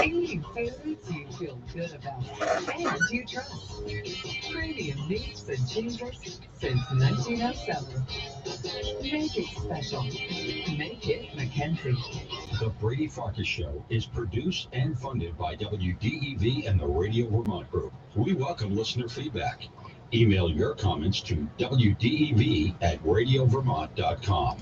Eating foods you feel good about and you trust. Premium meats and cheeses since 1907. Make it special. Make it Mackenzie. The Brady Farkas Show is produced and funded by WDEV and the Radio Vermont Group. We welcome listener feedback. Email your comments to wdev@radiovermont.com.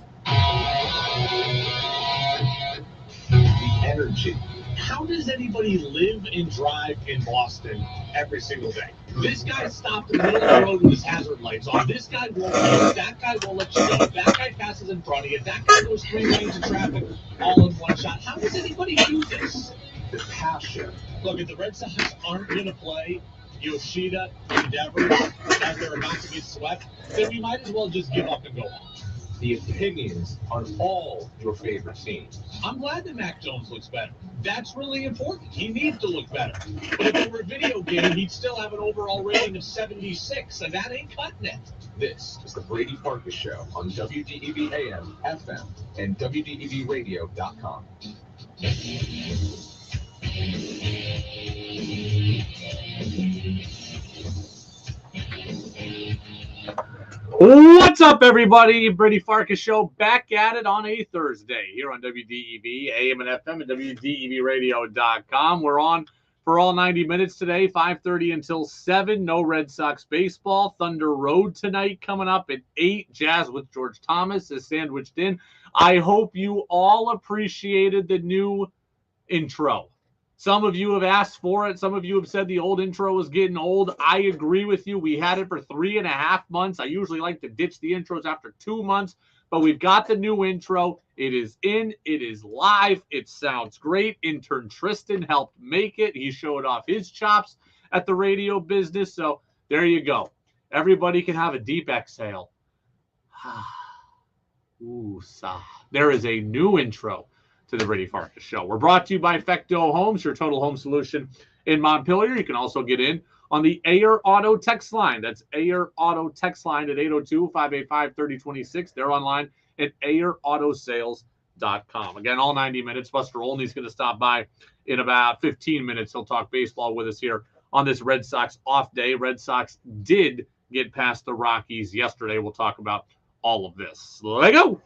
The energy. How does anybody live and drive in Boston every single day? This guy stopped in the middle of the road with his hazard lights on. This guy won't leave. That guy won't let you go. That guy passes in front of you. That guy goes 3 lanes of traffic all in one shot. How does anybody do this? The passion. Look, if the Red Sox aren't going to play Yoshida and Devers as they're about to get swept, then we might as well just give up and go home. The opinions on all your favorite teams. I'm glad that Mac Jones looks better. That's really important. He needs to look better. But if it were a video game, he'd still have an overall rating of 76, and that ain't cutting it. This is the Brady Farkas Show on WDEV AM, FM, and WDEVradio.com. What's up, everybody? Brady Farkas Show back at it on a Thursday here on WDEV, AM and FM, and WDEVradio.com. We're on for all 90 minutes today, 5:30 until 7. No Red Sox baseball. Thunder Road tonight coming up at 8. Jazz with George Thomas is sandwiched in. I hope you all appreciated the new intro. Some of you have asked for it. Some of you have said the old intro was getting old. I agree with you. We had it for 3.5 months. I usually like to ditch the intros after 2 months, but we've got the new intro. It is in. It is live. It sounds great. Intern Tristan helped make it. He showed off his chops at the radio business. So there you go. Everybody can have a deep exhale. Ooh, sigh. There is a new intro to the Brady Farkas Show. We're brought to you by Fecto Homes, your total home solution in Montpelier. You can also get in on the Ayer Auto text line. That's Ayer Auto text line at 802-585-3026. They're online at AyerAutoSales.com. Again, all 90 minutes. Buster Olney's going to stop by in about 15 minutes. He'll talk baseball with us here on this Red Sox off day. Red Sox did get past the Rockies yesterday. We'll talk about all of this. Let's go.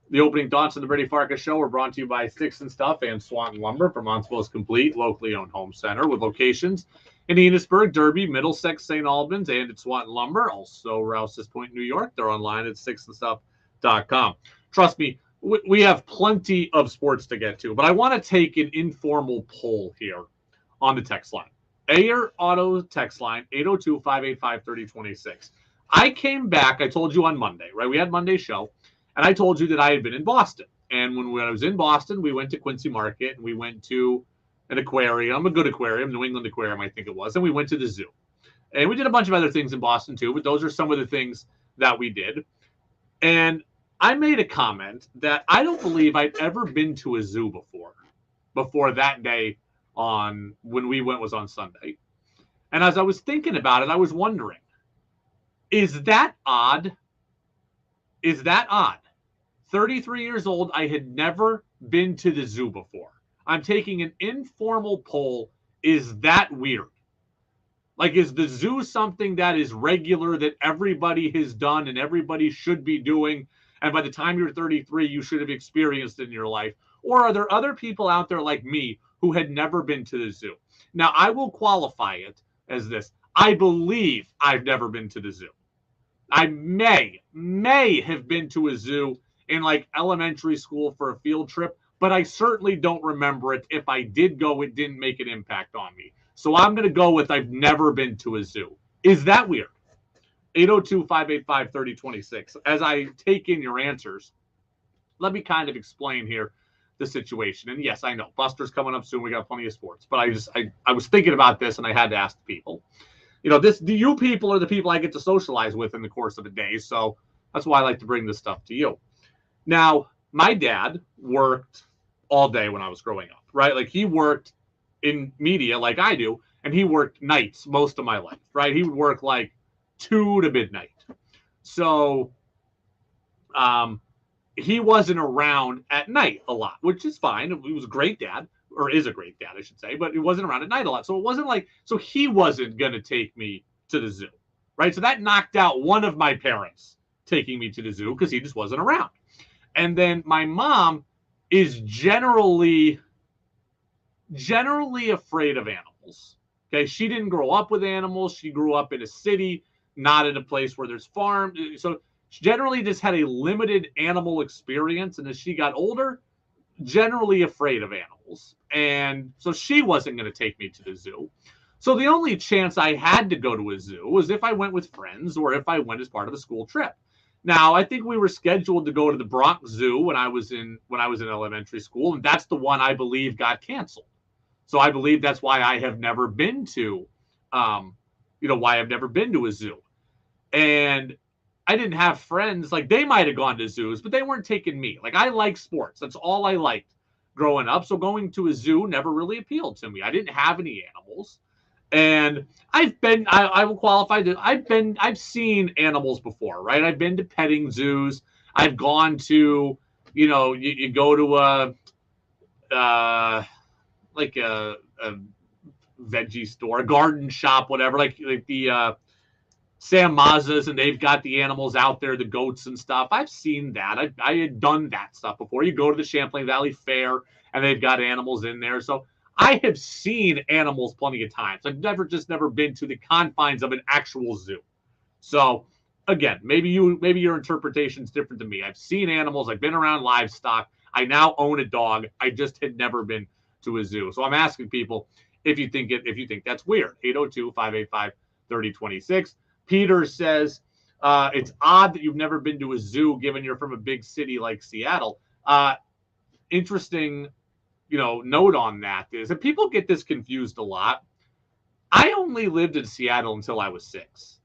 The opening thoughts of the Brady Farkas Show are brought to you by Sticks and Stuff and Swanton Lumber, Vermont's most complete, locally owned home center with locations in Enosburg, Derby, Middlesex, St. Albans, and at Swanton Lumber. Also, Rouse's Point, New York. They're online at sticksandstuff.com. Trust me, we have plenty of sports to get to, but I want to take an informal poll here on the text line. Ayer Auto text line, 802-585-3026. I came back, I told you on Monday, right? We had Monday show. And I told you that I had been in Boston. And when I was in Boston, we went to Quincy Market, and we went to an aquarium, a good aquarium, New England Aquarium, I think it was. And we went to the zoo. And we did a bunch of other things in Boston, too. But those are some of the things that we did. And I made a comment that I don't believe I'd ever been to a zoo before that day when we went was on Sunday. And as I was thinking about it, I was wondering, is that odd? Is that odd? 33 years old, I had never been to the zoo before. I'm taking an informal poll. Is that weird? Like, is the zoo something that is regular that everybody has done and everybody should be doing? And by the time you're 33, you should have experienced it in your life. Or are there other people out there like me who had never been to the zoo? Now, I will qualify it as this. I believe I've never been to the zoo. I may have been to a zoo in like elementary school for a field trip, but I certainly don't remember it. If I did go, it didn't make an impact on me. So I'm going to go with I've never been to a zoo. Is that weird? 802-585-3026. As I take in your answers, let me kind of explain here the situation. And yes, I know Buster's coming up soon. We got plenty of sports, but I was thinking about this and I had to ask the people. You know, you people are the people I get to socialize with in the course of a day. So that's why I like to bring this stuff to you. Now, my dad worked all day when I was growing up, right? Like he worked in media like I do, and he worked nights most of my life, right? He would work like 2 to midnight. So he wasn't around at night a lot, which is fine. He was a great dad, or is a great dad, I should say, but he wasn't around at night a lot. So it wasn't like, so he wasn't going to take me to the zoo, right? So that knocked out one of my parents taking me to the zoo because he just wasn't around. And then my mom is generally afraid of animals. Okay. She didn't grow up with animals. She grew up in a city, not in a place where there's farms. So she generally just had a limited animal experience. And as she got older, generally afraid of animals. And so she wasn't going to take me to the zoo. So the only chance I had to go to a zoo was if I went with friends or if I went as part of a school trip. Now, I think we were scheduled to go to the Bronx Zoo when I was in elementary school, and that's the one I believe got canceled. So I believe that's why I have never been to, why I've never been to a zoo. And I didn't have friends, like they might have gone to zoos, but they weren't taking me. Like I like sports. That's all I liked growing up. So going to a zoo never really appealed to me. I didn't have any animals. And I will qualify that I've seen animals before, right? I've been to petting zoos. I've gone to, you go to a veggie store, a garden shop, whatever, like the Sam Mazas, and they've got the animals out there, the goats and stuff. I've seen that. I had done that stuff before. You go to the Champlain Valley Fair, and they've got animals in there. So I have seen animals plenty of times. I've never been to the confines of an actual zoo. So again, maybe your interpretation is different than me. I've seen animals. I've been around livestock. I now own a dog. I just had never been to a zoo. So I'm asking people if you think that's weird. 802-585-3026. Peter says it's odd that you've never been to a zoo given you're from a big city like Seattle. Interesting note on that is that people get this confused a lot. I only lived in Seattle until I was 6.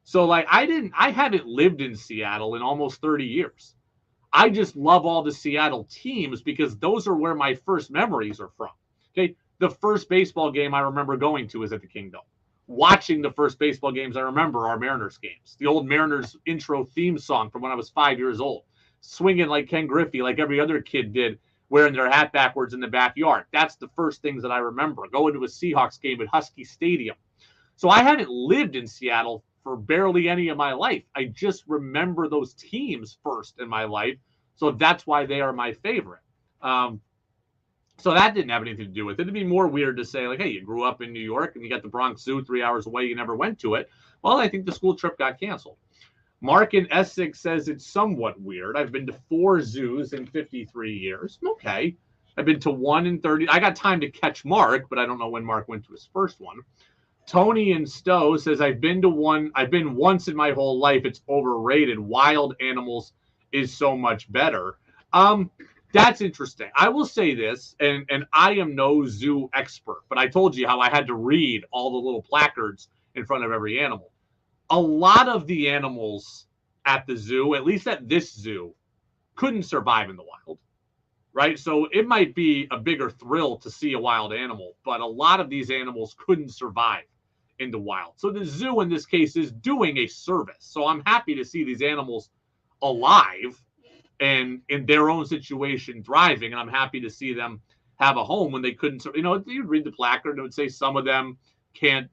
So I haven't lived in Seattle in almost 30 years. I just love all the Seattle teams because those are where my first memories are from. Okay. The first baseball game I remember going to is at the Kingdom. Watching the first baseball games I remember are Mariners games. The old Mariners intro theme song from when I was 5 years old. Swinging like Ken Griffey, like every other kid did, wearing their hat backwards in the backyard. That's the first things that I remember. Going to a Seahawks game at Husky Stadium. So I haven't lived in Seattle for barely any of my life. I just remember those teams first in my life. So that's why they are my favorite. So that didn't have anything to do with it. It'd be more weird to say, like, hey, you grew up in New York and you got the Bronx Zoo 3 hours away. You never went to it. Well, I think the school trip got canceled. Mark in Essex says it's somewhat weird. I've been to 4 zoos in 53 years. Okay. I've been to 1 in 30. I got time to catch Mark, but I don't know when Mark went to his first one. Tony in Stowe says, I've been once in my whole life. It's overrated. Wild animals is so much better. That's interesting. I will say this, and I am no zoo expert, but I told you how I had to read all the little placards in front of every animal. A lot of the animals at the zoo, at least at this zoo, couldn't survive in the wild, right? So it might be a bigger thrill to see a wild animal, but a lot of these animals couldn't survive in the wild. So the zoo in this case is doing a service. So I'm happy to see these animals alive and in their own situation thriving, and I'm happy to see them have a home when they couldn't. You'd read the placard and it would say some of them can't,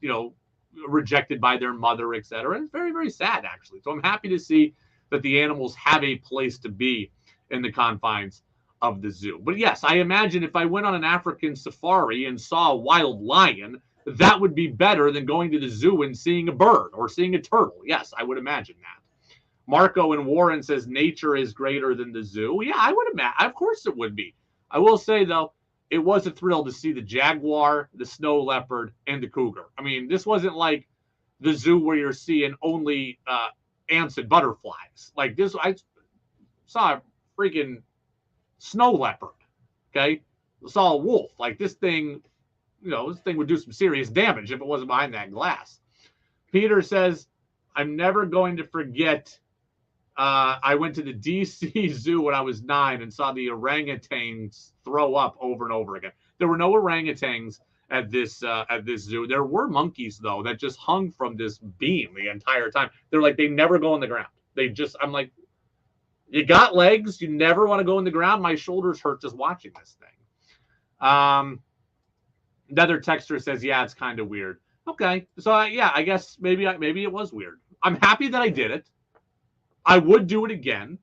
rejected by their mother, etc. It's very, very sad, actually. So I'm happy to see that the animals have a place to be in the confines of the zoo. But yes, I imagine if I went on an African safari and saw a wild lion, that would be better than going to the zoo and seeing a bird or seeing a turtle. Yes, I would imagine that. Marco in Warren says nature is greater than the zoo. Yeah, I would imagine. Of course it would be. I will say, though, it was a thrill to see the jaguar, the snow leopard, and the cougar. I mean, this wasn't like the zoo where you're seeing only ants and butterflies. Like this, I saw a freaking snow leopard. Okay, I saw a wolf. Like this thing, this thing would do some serious damage if it wasn't behind that glass. Peter says, I'm never going to forget. I went to the DC Zoo when I was 9 and saw the orangutans throw up over and over again. There were no orangutans at this zoo. There were monkeys though that just hung from this beam the entire time. They're like, they never go on the ground. I'm like, you got legs, you never want to go on the ground. My shoulders hurt just watching this thing. Another texter says, yeah, it's kind of weird. Okay, so I guess maybe it was weird. I'm happy that I did it. I would do it again,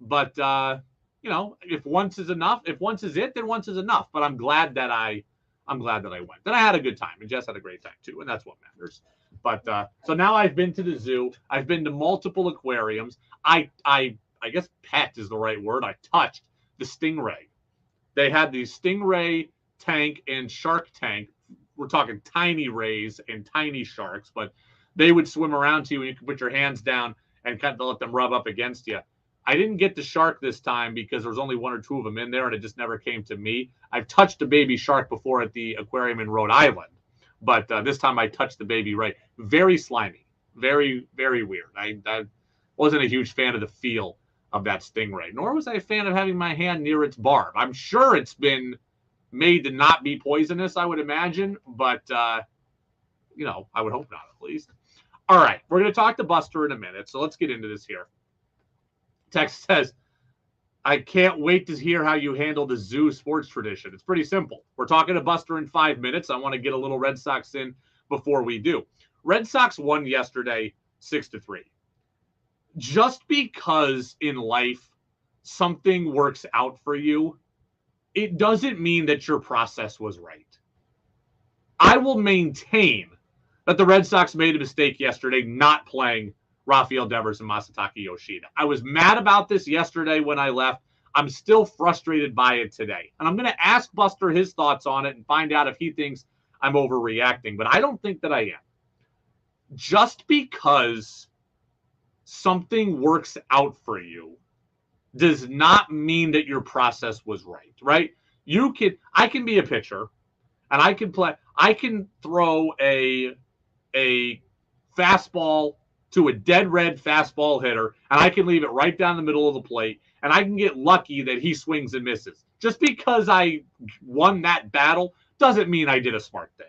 but if once is enough, if once is it, then once is enough. But I'm glad that I went. Then I had a good time, and Jess had a great time too, and that's what matters. But so now I've been to the zoo. I've been to multiple aquariums. I guess pet is the right word. I touched the stingray. They had the stingray tank and shark tank. We're talking tiny rays and tiny sharks, but they would swim around to you, and you could put your hands down and kind of let them rub up against you. I didn't get the shark this time because there was only one or two of them in there, and it just never came to me. I've touched a baby shark before at the aquarium in Rhode Island, but this time I touched the baby ray. Very slimy, very, very weird. I wasn't a huge fan of the feel of that stingray, nor was I a fan of having my hand near its barb. I'm sure it's been made to not be poisonous, I would imagine, but I would hope not, at least. All right, we're going to talk to Buster in a minute, so let's get into this here. Text says, I can't wait to hear how you handle the zoo sports tradition. It's pretty simple. We're talking to Buster in 5 minutes. I want to get a little Red Sox in before we do. Red Sox won yesterday 6-3. Just because in life something works out for you, it doesn't mean that your process was right. I will maintain that the Red Sox made a mistake yesterday not playing Rafael Devers and Masataka Yoshida. I was mad about this yesterday when I left. I'm still frustrated by it today. And I'm going to ask Buster his thoughts on it and find out if he thinks I'm overreacting. But I don't think that I am. Just because something works out for you does not mean that your process was right? I can be a pitcher and I can throw a fastball to a dead red fastball hitter, and I can leave it right down the middle of the plate, and I can get lucky that he swings and misses. Just because I won that battle doesn't mean I did a smart thing.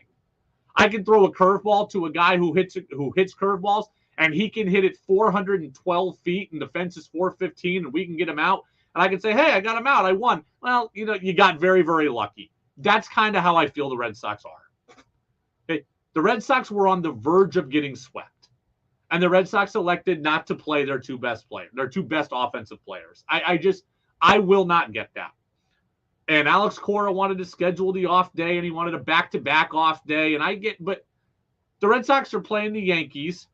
I can throw a curveball to a guy who hits curveballs, and he can hit it 412 feet, and the fence is 415, and we can get him out. And I can say, hey, I got him out. I won. Well, you got very, very lucky. That's kind of how I feel the Red Sox are. Okay? The Red Sox were on the verge of getting swept. And the Red Sox elected not to play their two best offensive players. I will not get that. And Alex Cora wanted to schedule the off day, and he wanted a back-to-back off day. But the Red Sox are playing the Yankees.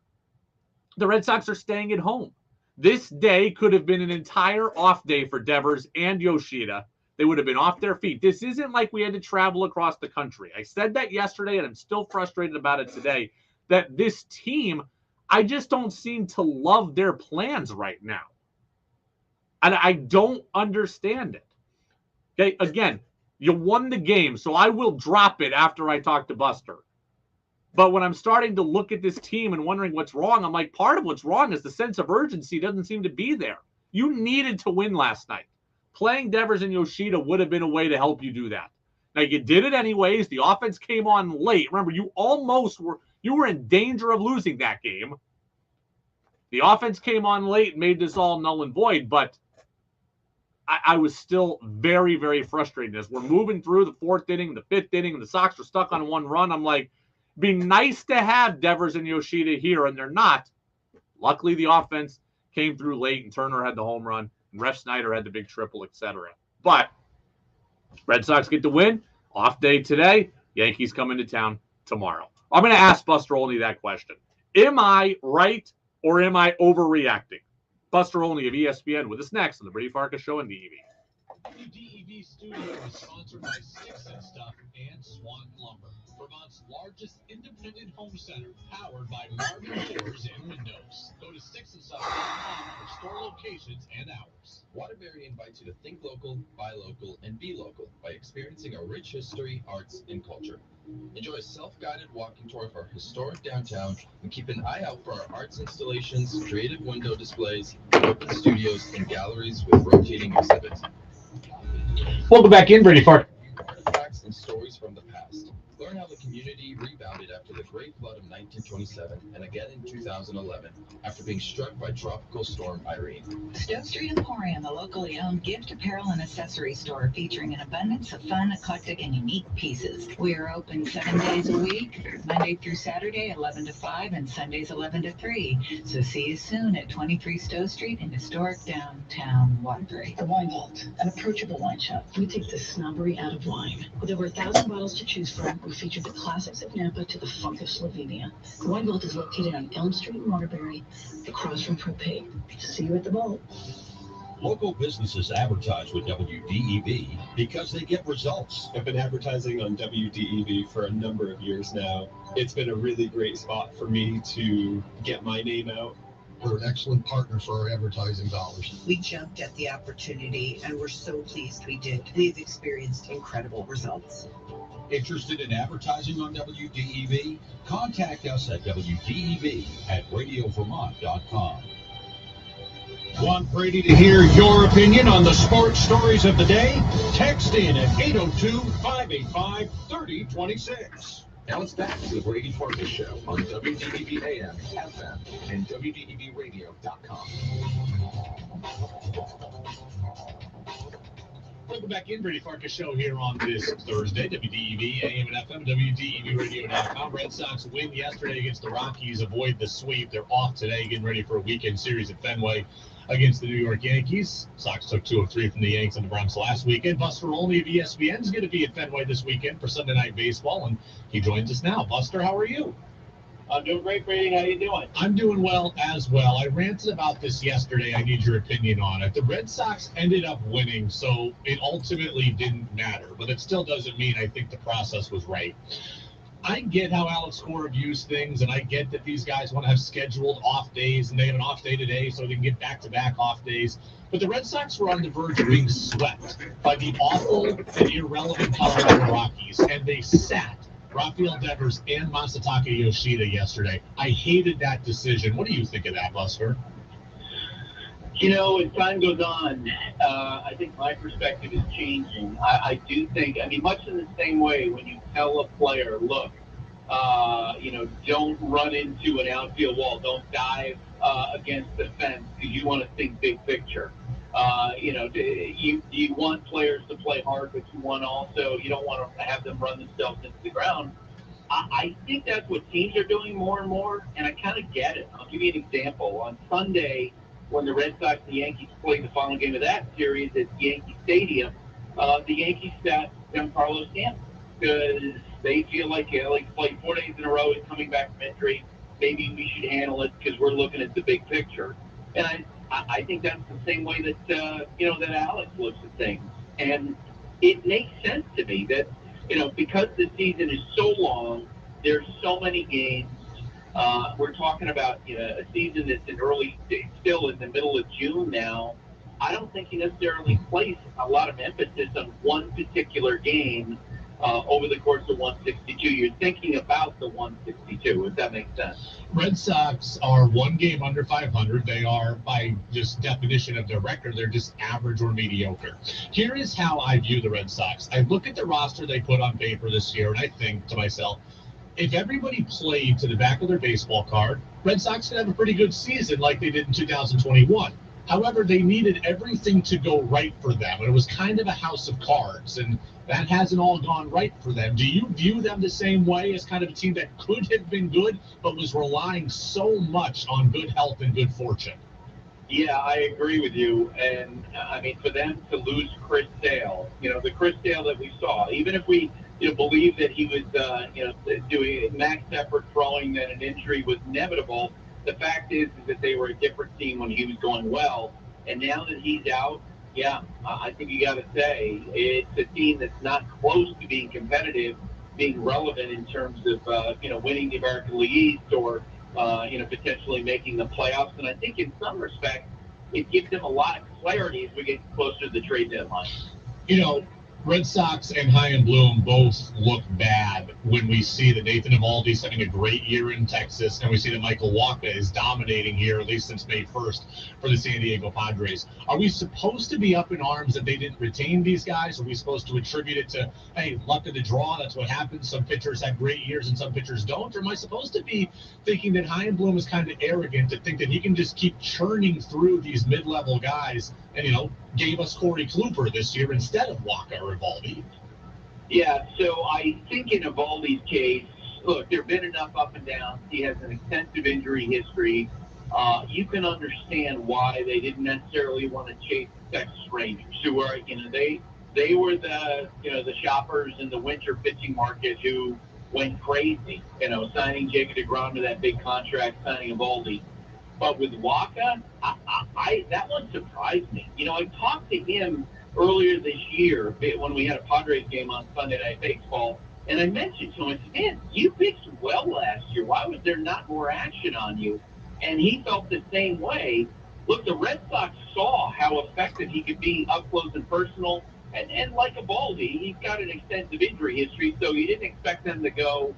The Red Sox are staying at home. This day could have been an entire off day for Devers and Yoshida. They would have been off their feet. This isn't like we had to travel across the country. I said that yesterday, and I'm still frustrated about it today, that this team, I just don't seem to love their plans right now. And I don't understand it. Okay, again, you won the game, so I will drop it after I talk to Buster. But when I'm starting to look at this team and wondering what's wrong, I'm like, part of what's wrong is the sense of urgency doesn't seem to be there. You needed to win last night. Playing Devers and Yoshida would have been a way to help you do that. Now, you did it anyways. The offense came on late. Remember, you were in danger of losing that game. The offense came on late and made this all null and void, but I was still very, very frustrated. As we're moving through the fourth inning, the fifth inning, and the Sox are stuck on one run, I'm like, be nice to have Devers and Yoshida here, and they're not. Luckily, the offense came through late, and Turner had the home run, and Ref Snyder had the big triple, etc. But Red Sox get the win. Off day today. Yankees come into town tomorrow. I'm going to ask Buster Olney that question. Am I right or am I overreacting? Buster Olney of ESPN with us next on the Brady Farkas Show on DEV. DEV Studio is sponsored by Sticks and Stuff and Swan Lumber, Vermont's largest independent home center, powered by Marvin Doors and Windows. Go to sticksandstuff.com for store locations and hours. Waterbury invites you to think local, buy local, and be local by experiencing a rich history, arts, and culture. Enjoy a self-guided walking tour of our historic downtown and keep an eye out for our arts installations, creative window displays, open studios, and galleries with rotating exhibits. Welcome back in, Brady Farkas. Artifacts and stories from the past. Learn how the community rebounded after the Great Flood of 1927 and again in 2011 after being struck by Tropical Storm Irene. Stowe Street Emporium, a locally owned gift, apparel, and accessory store featuring an abundance of fun, eclectic, and unique pieces. We are open 7 days a week, Monday through Saturday, 11 to 5, and Sundays, 11 to 3. So see you soon at 23 Stowe Street in historic downtown Waterbury. The Wine Vault, an approachable wine shop. We take the snobbery out of wine. With over 1,000 bottles to choose from, we feature the classics of Napa to the funk of Slovenia. The Wine Vault is located on Elm Street in Waterbury, across from Propane. See you at the vault. Local businesses advertise with WDEV because they get results. I've been advertising on WDEV for a number of years now. It's been a really great spot for me to get my name out. We're an excellent partner for our advertising dollars. We jumped at the opportunity and we're so pleased we did. We've experienced incredible results. Interested in advertising on WDEV? Contact us at WDEV@radiovermont.com. Want Brady to hear your opinion on the sports stories of the day? Text in at 802-585-3026. Now it's back to the Brady Farkas Show on WDEV AM, FM, and WDEVradio.com. Welcome back in, Brady Farkas Show here on this Thursday. WDEV, AM and FM, WDEVradio.com. Red Sox win yesterday against the Rockies, avoid the sweep. They're off today, getting ready for a weekend series at Fenway against the New York Yankees. Sox took 2 of 3 from the Yanks and the Bronx last weekend. Buster Olney of ESPN is going to be at Fenway this weekend for Sunday Night Baseball, and he joins us now. Buster, how are you? I'm doing great, Brady. How you doing? I'm doing well as well. I ranted about this yesterday. I need your opinion on it. The Red Sox ended up winning, so it ultimately didn't matter. But it still doesn't mean I think the process was right. I get how Alex Cora views things, and I get that these guys want to have scheduled off days, and they have an off day today so they can get back-to-back off days. But the Red Sox were on the verge of being swept by the awful and irrelevant Colorado Rockies, and they sat Rafael Devers and Masataka Yoshida yesterday. I hated that decision. What do you think of that, Buster? You know, as time goes on, I think my perspective is changing. I do think, much in the same way when you tell a player, look, don't run into an outfield wall, don't dive against the fence because you want to think big picture. You want players to play hard, but you don't want to have them run themselves into the ground. I think that's what teams are doing more and more, and I kind of get it. I'll give you an example. On Sunday, when the Red Sox and the Yankees played the final game of that series at Yankee Stadium, the Yankees sat Giancarlo Stanton because they feel like played 4 days in a row and coming back from injury. Maybe we should handle it because we're looking at the big picture. And I think that's the same way that that Alex looks at things, and it makes sense to me that because the season is so long, there's so many games. We're talking about a season that's still in the middle of June now. I don't think you necessarily place a lot of emphasis on one particular game over the course of 162. You're thinking about the 162, if that makes sense. Red Sox are 1 game under 500. They are, by just definition of their record, they're just average or mediocre. Here is how I view the Red Sox. I look at the roster they put on paper this year, and I think to myself, if everybody played to the back of their baseball card, Red Sox could have a pretty good season like they did in 2021. However, they needed everything to go right for them, and it was kind of a house of cards, and that hasn't all gone right for them. Do you view them the same way as kind of a team that could have been good, but was relying so much on good health and good fortune? Yeah, I agree with you. And, for them to lose Chris Sale, the Chris Sale that we saw, even if we believe that he was, doing max effort throwing, that an injury was inevitable, the fact is that they were a different team when he was going well. And now that he's out, yeah, I think you got to say it's a team that's not close to being competitive, being relevant in terms of, winning the American League East or, potentially making the playoffs. And I think in some respects, it gives them a lot of clarity as we get closer to the trade deadline. Red Sox and High and Bloom both look bad when we see that Nathan Eovaldi's having a great year in Texas, and we see that Michael Wacha is dominating here, at least since May 1st, for the San Diego Padres. Are we supposed to be up in arms that they didn't retain these guys? Are we supposed to attribute it to, hey, luck of the draw, that's what happens, some pitchers have great years and some pitchers don't? Or am I supposed to be thinking that High and Bloom is kind of arrogant to think that he can just keep churning through these mid-level guys and, gave us Corey Kluber this year instead of Wacha or Eovaldi? Yeah, so I think in Eovaldi's case, look, there have been enough up and downs. He has an extensive injury history. You can understand why they didn't necessarily want to chase the Texas Rangers, who were, they were the shoppers in the winter pitching market who went crazy, signing Jacob deGrom to that big contract, signing Eovaldi. But with Wacha, that one surprised me. I talked to him earlier this year when we had a Padres game on Sunday Night Baseball, and I mentioned to him, I said, man, you pitched well last year. Why was there not more action on you? And he felt the same way. Look, the Red Sox saw how effective he could be up close and personal. And like Eovaldi, he's got an extensive injury history, so you didn't expect them to go,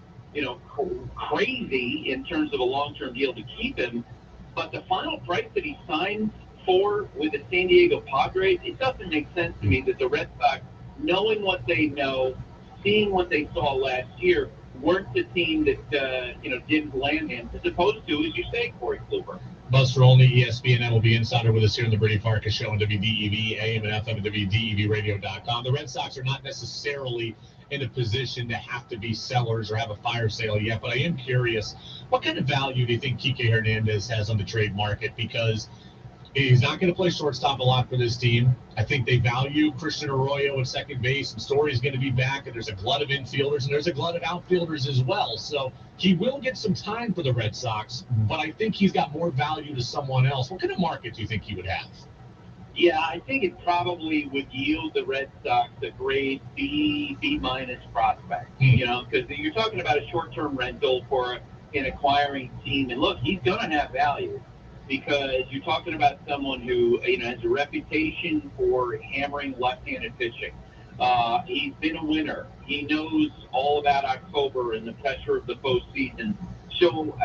crazy in terms of a long-term deal to keep him. But the final price that he signed for with the San Diego Padres, it doesn't make sense to me that the Red Sox, knowing what they know, seeing what they saw last year, weren't the team that, didn't land him, as opposed to, as you say, Corey Kluber. Buster Olney, ESPN will be insider with us here on the Brady Farkas Show on WDEV, AM and FM at WDEVradio.com. The Red Sox are not necessarily in a position to have to be sellers or have a fire sale yet, but I am curious, what kind of value do you think Kike Hernandez has on the trade market? Because he's not going to play shortstop a lot for this team. I think they value Christian Arroyo at second base, and Story's going to be back, and there's a glut of infielders, and there's a glut of outfielders as well. So he will get some time for the Red Sox, but I think he's got more value to someone else. What kind of market do you think he would have? Yeah, I think it probably would yield the Red Sox a grade B minus prospect, because you're talking about a short-term rental for an acquiring team. And look, he's going to have value because you're talking about someone who, has a reputation for hammering left-handed pitching. He's been a winner. He knows all about October and the pressure of the postseason. So,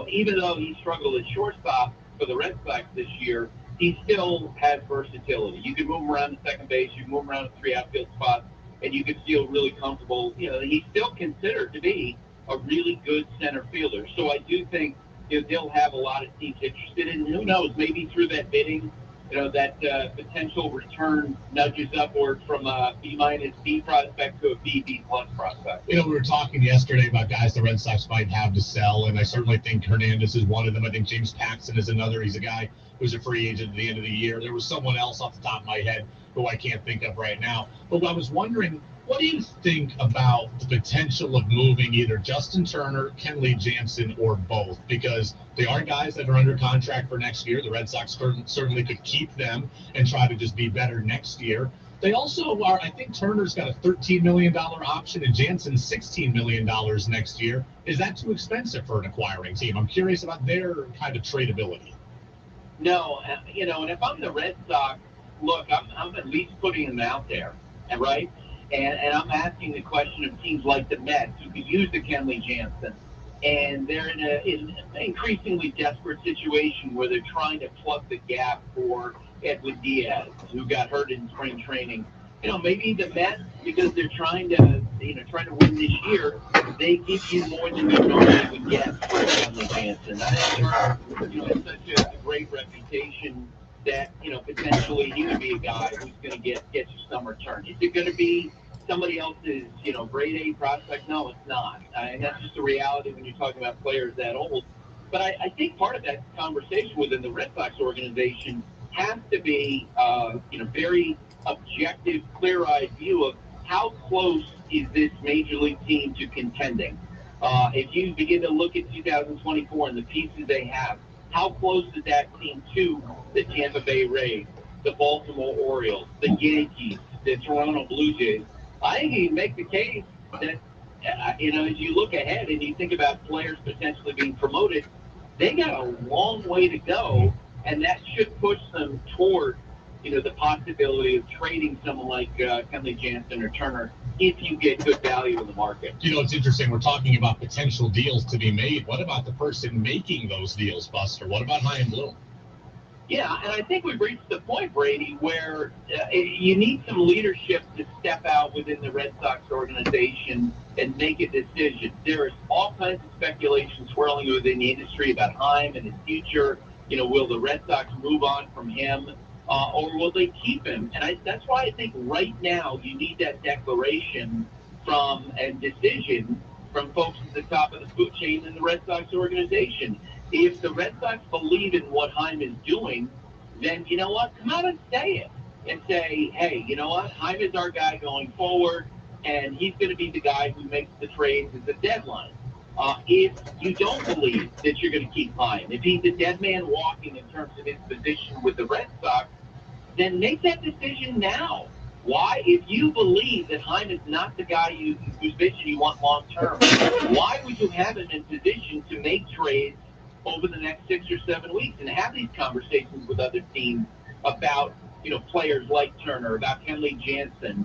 even though he struggled at shortstop for the Red Sox this year, he still has versatility. You can move him around the second base, you can move him around the three outfield spots, and you can feel really comfortable. He's still considered to be a really good center fielder. So I do think they'll have a lot of teams interested in, who knows, maybe through that bidding, that potential return nudges upward from a B minus B prospect to a B plus prospect. We were talking yesterday about guys the Red Sox might have to sell, and I certainly think Hernandez is one of them. I think James Paxton is another. He's a guy who's a free agent at the end of the year. There was someone else off the top of my head who I can't think of right now. But I was wondering, what do you think about the potential of moving either Justin Turner, Kenley Jansen, or both? Because they are guys that are under contract for next year. The Red Sox certainly could keep them and try to just be better next year. They also are, I think Turner's got a $13 million option and Jansen's $16 million next year. Is that too expensive for an acquiring team? I'm curious about their kind of tradability. No, and if I'm the Red Sox, look, I'm at least putting them out there, right? And I'm asking the question of teams like the Mets who could use the Kenley Jansen, and they're in an increasingly desperate situation where they're trying to plug the gap for Edwin Diaz, who got hurt in spring training. Maybe the Mets, because they're trying to win this year, they give you more than you normally would get for Kenley Jansen. I think has such a great reputation that, potentially he would be a guy who's going to get you some return. Is it going to be somebody else's, grade A prospect? No, it's not. And that's just the reality when you're talking about players that old. But I think part of that conversation within the Red Sox organization has to be, very objective, clear-eyed view of how close is this major league team to contending. If you begin to look at 2024 and the pieces they have, how close is that team to the Tampa Bay Rays, the Baltimore Orioles, the Yankees, the Toronto Blue Jays? I think you can make the case that, as you look ahead and you think about players potentially being promoted, they got a long way to go, and that should push them toward, the possibility of trading someone like Kenley Jansen or Turner if you get good value in the market. It's interesting. We're talking about potential deals to be made. What about the person making those deals, Buster? What about Chaim Bloom? Yeah, and I think we've reached the point, Brady, where you need some leadership to step out within the Red Sox organization and make a decision. There is all kinds of speculation swirling within the industry about Chaim and his future. Will the Red Sox move on from him, or will they keep him? And that's why I think right now you need that declaration and decision from folks at the top of the food chain in the Red Sox organization. If the Red Sox believe in what Chaim is doing, then you know what? Come out and say it. And say, hey, you know what? Chaim is our guy going forward, and he's going to be the guy who makes the trades at the deadline. If you don't believe that you're going to keep Chaim, if he's a dead man walking in terms of his position with the Red Sox, then make that decision now. Why? If you believe that Chaim is not the guy whose vision you want long term, why would you have him in position to make trades over the next 6 or 7 weeks and have these conversations with other teams about, players like Turner, about Kenley Jansen?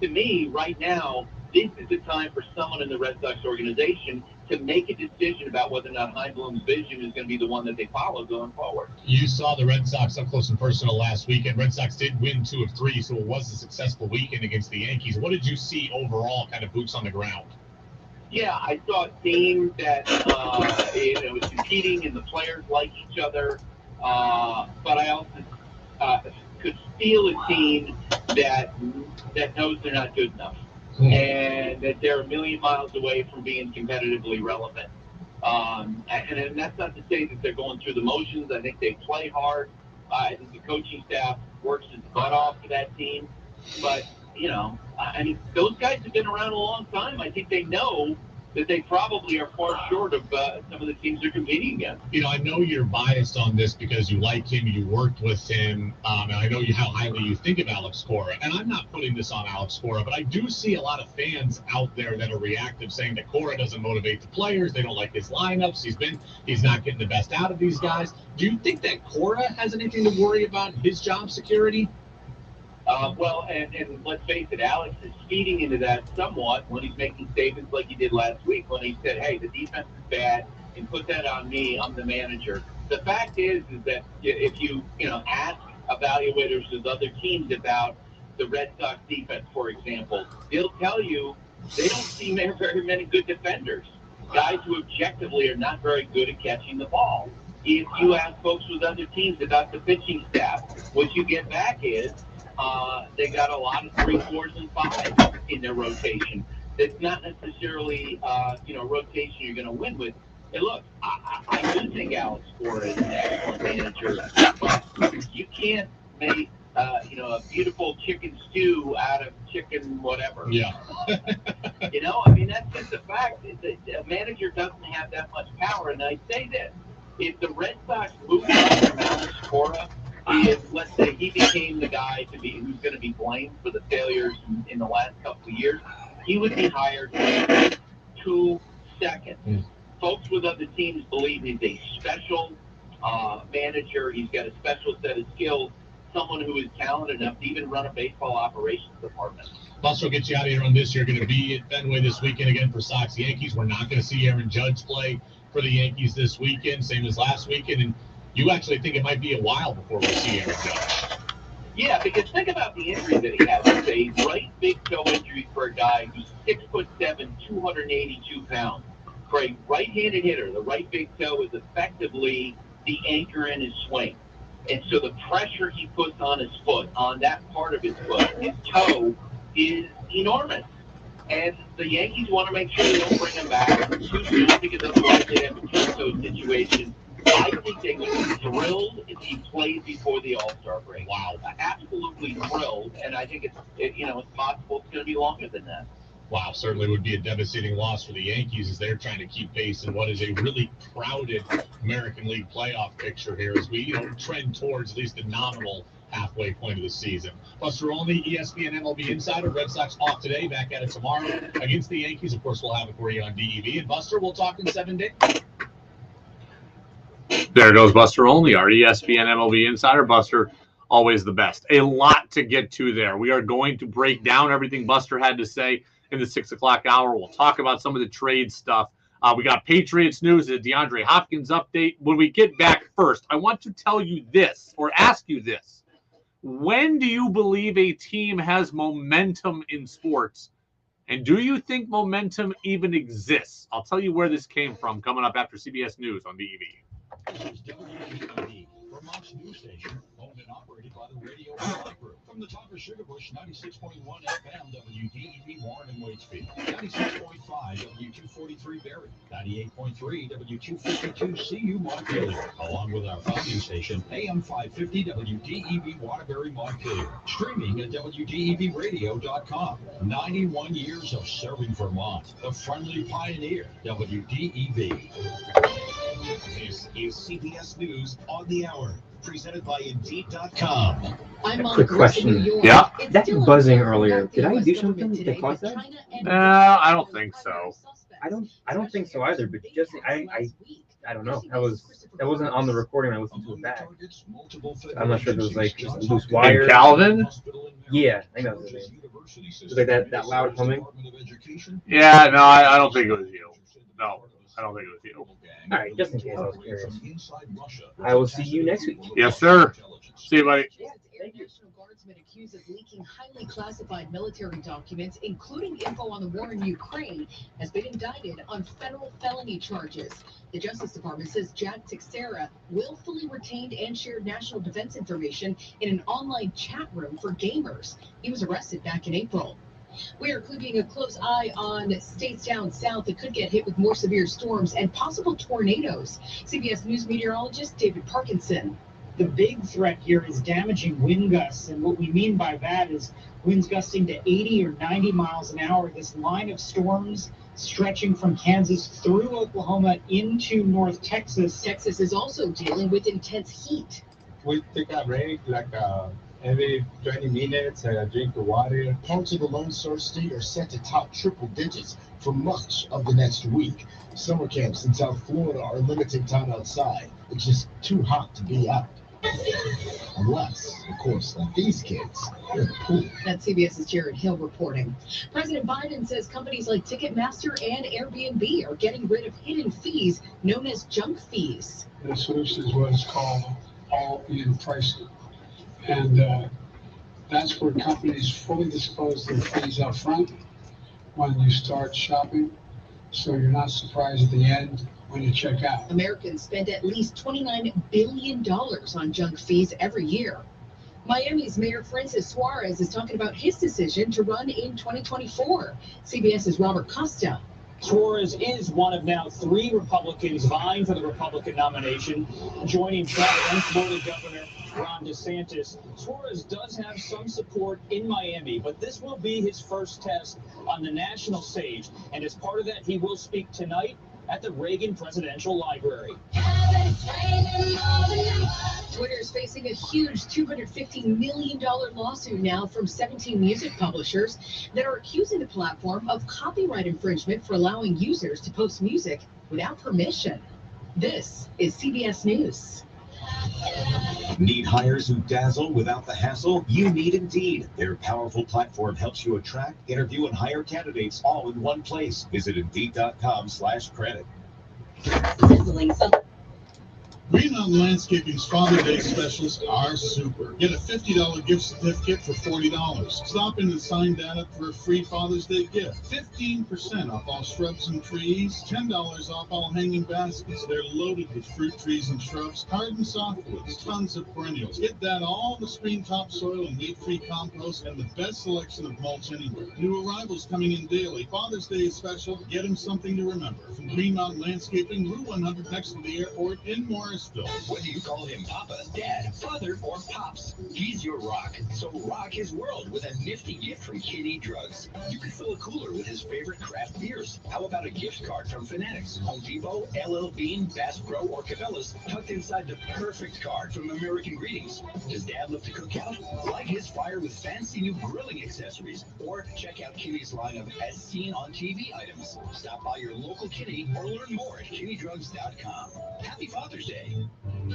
To me, right now, this is the time for someone in the Red Sox organization to make a decision about whether or not Chaim Bloom's vision is going to be the one that they follow going forward. You saw the Red Sox up close and personal last weekend. Red Sox did win 2 of 3, so it was a successful weekend against the Yankees. What did you see overall, kind of boots on the ground? Yeah, I saw a team that was competing and the players like each other, but I also could feel a team that knows they're not good enough, and that they're a million miles away from being competitively relevant. And that's not to say that they're going through the motions. I think they play hard. I think the coaching staff works its butt off for that team, but those guys have been around a long time. I think they know that they probably are far short of some of the teams they're competing against. I know you're biased on this because you like him, you worked with him, and I know how highly you think of Alex Cora. And I'm not putting this on Alex Cora, but I do see a lot of fans out there that are reactive, saying that Cora doesn't motivate the players, they don't like his lineups, he's not getting the best out of these guys. Do you think that Cora has anything to worry about his job security? And let's face it, Alex is feeding into that somewhat when he's making statements like he did last week when he said, hey, the defense is bad, and put that on me, I'm the manager. The fact is that if you ask evaluators of other teams about the Red Sox defense, for example, they'll tell you they don't see very many good defenders, guys who objectively are not very good at catching the ball. If you ask folks with other teams about the pitching staff, what you get back is they got a lot of 3, 4s, and 5s in their rotation. That's not necessarily, rotation you're going to win with. And look, I do think Alex Cora is an excellent manager, but you can't make, a beautiful chicken stew out of chicken whatever. Yeah. That's just a fact. A manager doesn't have that much power. And I say this, if the Red Sox moved on from Alex Cora, if, let's say, he became the guy who's going to be blamed for the failures in the last couple of years, he would be hired in 2 seconds. Folks with other teams believe he's a special manager. He's got a special set of skills, someone who is talented enough to even run a baseball operations department. Buster, will get you out of here on this. You're going to be at Fenway this weekend again for Sox Yankees. We're not going to see Aaron Judge play for the Yankees this weekend, same as last weekend. And you actually think it might be a while before we see Aaron Judge? Yeah, because think about the injury that he has. It's a right big toe injury for a guy who's 6'7", 282 pounds. For a right-handed hitter, the right big toe is effectively the anchor in his swing. And so the pressure he puts on his foot, on that part of his foot, his toe, is enormous. And the Yankees want to make sure they don't bring him back too soon because otherwise they have a toe situation. I think they would be thrilled if he played before the All-Star break. Wow. Absolutely thrilled. And I think it's possible it's going to be longer than that. Wow, certainly would be a devastating loss for the Yankees as they're trying to keep pace in what is a really crowded American League playoff picture here as we trend towards at least the nominal halfway point of the season. Buster Olney, ESPN MLB Insider. Red Sox off today, back at it tomorrow against the Yankees. Of course, we'll have it for you on DEV. And Buster, we'll talk in 7 days. There goes Buster Olney, our ESPN MLB Insider. Buster, always the best. A lot to get to there. We are going to break down everything Buster had to say in the 6 o'clock hour. We'll talk about some of the trade stuff. We got Patriots news, a DeAndre Hopkins update. When we get back first, I want to tell you this, or ask you this. When do you believe a team has momentum in sports? And do you think momentum even exists? I'll tell you where this came from coming up after CBS News on DEV. This is WDEV, Vermont's news station, owned and operated by the Radio Vermont Group. From the top of Sugarbush, 96.1 FM, WDEV Warren and Waitsfield, 96.5 W243 Barrie, 98.3 W252 CU Montpelier, along with our family station, AM 550 WDEV Waterbury Montpelier, streaming at WDEVradio.com. 91 years of serving Vermont, the friendly pioneer, WDEV. This is CBS News on the Hour, presented by Indeed.com. Quick question. Yeah. That buzzing earlier, did I do something to cause that? I don't think so. I don't think so either, but just I don't know. That wasn't on the recording. I listened to it back. I'm not sure if it was like just a loose wire. And Calvin? Yeah, I think that was his name. It was like that loud humming. Yeah, no, I don't think it was you. No, I don't think it was you. All right, just in case I was curious. I will see you next week. Yes, sir. See you, buddy. National Guardsman accused of leaking highly classified military documents, including info on the war in Ukraine, has been indicted on federal felony charges. The Justice Department says Jack Teixeira willfully retained and shared national defense information in an online chat room for gamers. He was arrested back in April. We are keeping a close eye on states down south that could get hit with more severe storms and possible tornadoes. CBS News meteorologist David Parkinson. The big threat here is damaging wind gusts, and what we mean by that is winds gusting to 80 or 90 miles an hour. This line of storms stretching from Kansas through Oklahoma into North Texas. Texas is also dealing with intense heat. We take a break like every 20 minutes, a drink of water. Parts of the Lone Star State are set to top triple digits for much of the next week. Summer camps in South Florida are limiting time outside. It's just too hot to be out. Unless, of course, like these kids, they're in the pool. That's CBS's Jared Hill reporting. President Biden says companies like Ticketmaster and Airbnb are getting rid of hidden fees known as junk fees. The solution is what is called all-in pricing. And that's where companies fully disclose their fees up front when you start shopping, so you're not surprised at the end when you check out. Americans spend at least $29 billion on junk fees every year. Miami's Mayor Francis Suarez is talking about his decision to run in 2024. CBS's Robert Costa. Suarez is one of now 3 Republicans vying for the Republican nomination, joining Trump and Florida Governor Ron DeSantis. Suarez does have some support in Miami, but this will be his first test on the national stage. And as part of that, he will speak tonight at the Reagan Presidential Library. Twitter is facing a huge $250 million lawsuit now from 17 music publishers that are accusing the platform of copyright infringement for allowing users to post music without permission. This is CBS News. Need hires who dazzle without the hassle? You need Indeed. Their powerful platform helps you attract, interview, and hire candidates all in one place. Visit Indeed.com/credit. Green Mountain Landscaping's Father's Day specials are super. Get a $50 gift certificate for $40. Stop in and sign down up for a free Father's Day gift. 15% off all shrubs and trees. $10 off all hanging baskets. They're loaded with fruit trees and shrubs, hard and softwoods, tons of perennials. Get that all the screen topsoil and weed-free compost and the best selection of mulch anywhere. New arrivals coming in daily. Father's Day is special. Get them something to remember. From Green Mountain Landscaping, Route 100 next to the airport in Morrisville. Whether you call him Papa, Dad, Father, or Pops, he's your rock. So rock his world with a nifty gift from Kitty Drugs. You can fill a cooler with his favorite craft beers. How about a gift card from Fanatics, Home Depot, LL Bean, Bass Pro, or Cabela's, tucked inside the perfect card from American Greetings? Does Dad love to cook out? Light his fire with fancy new grilling accessories. Or check out Kitty's line of as seen on TV items. Stop by your local Kitty or learn more at kittydrugs.com. Happy Father's Day.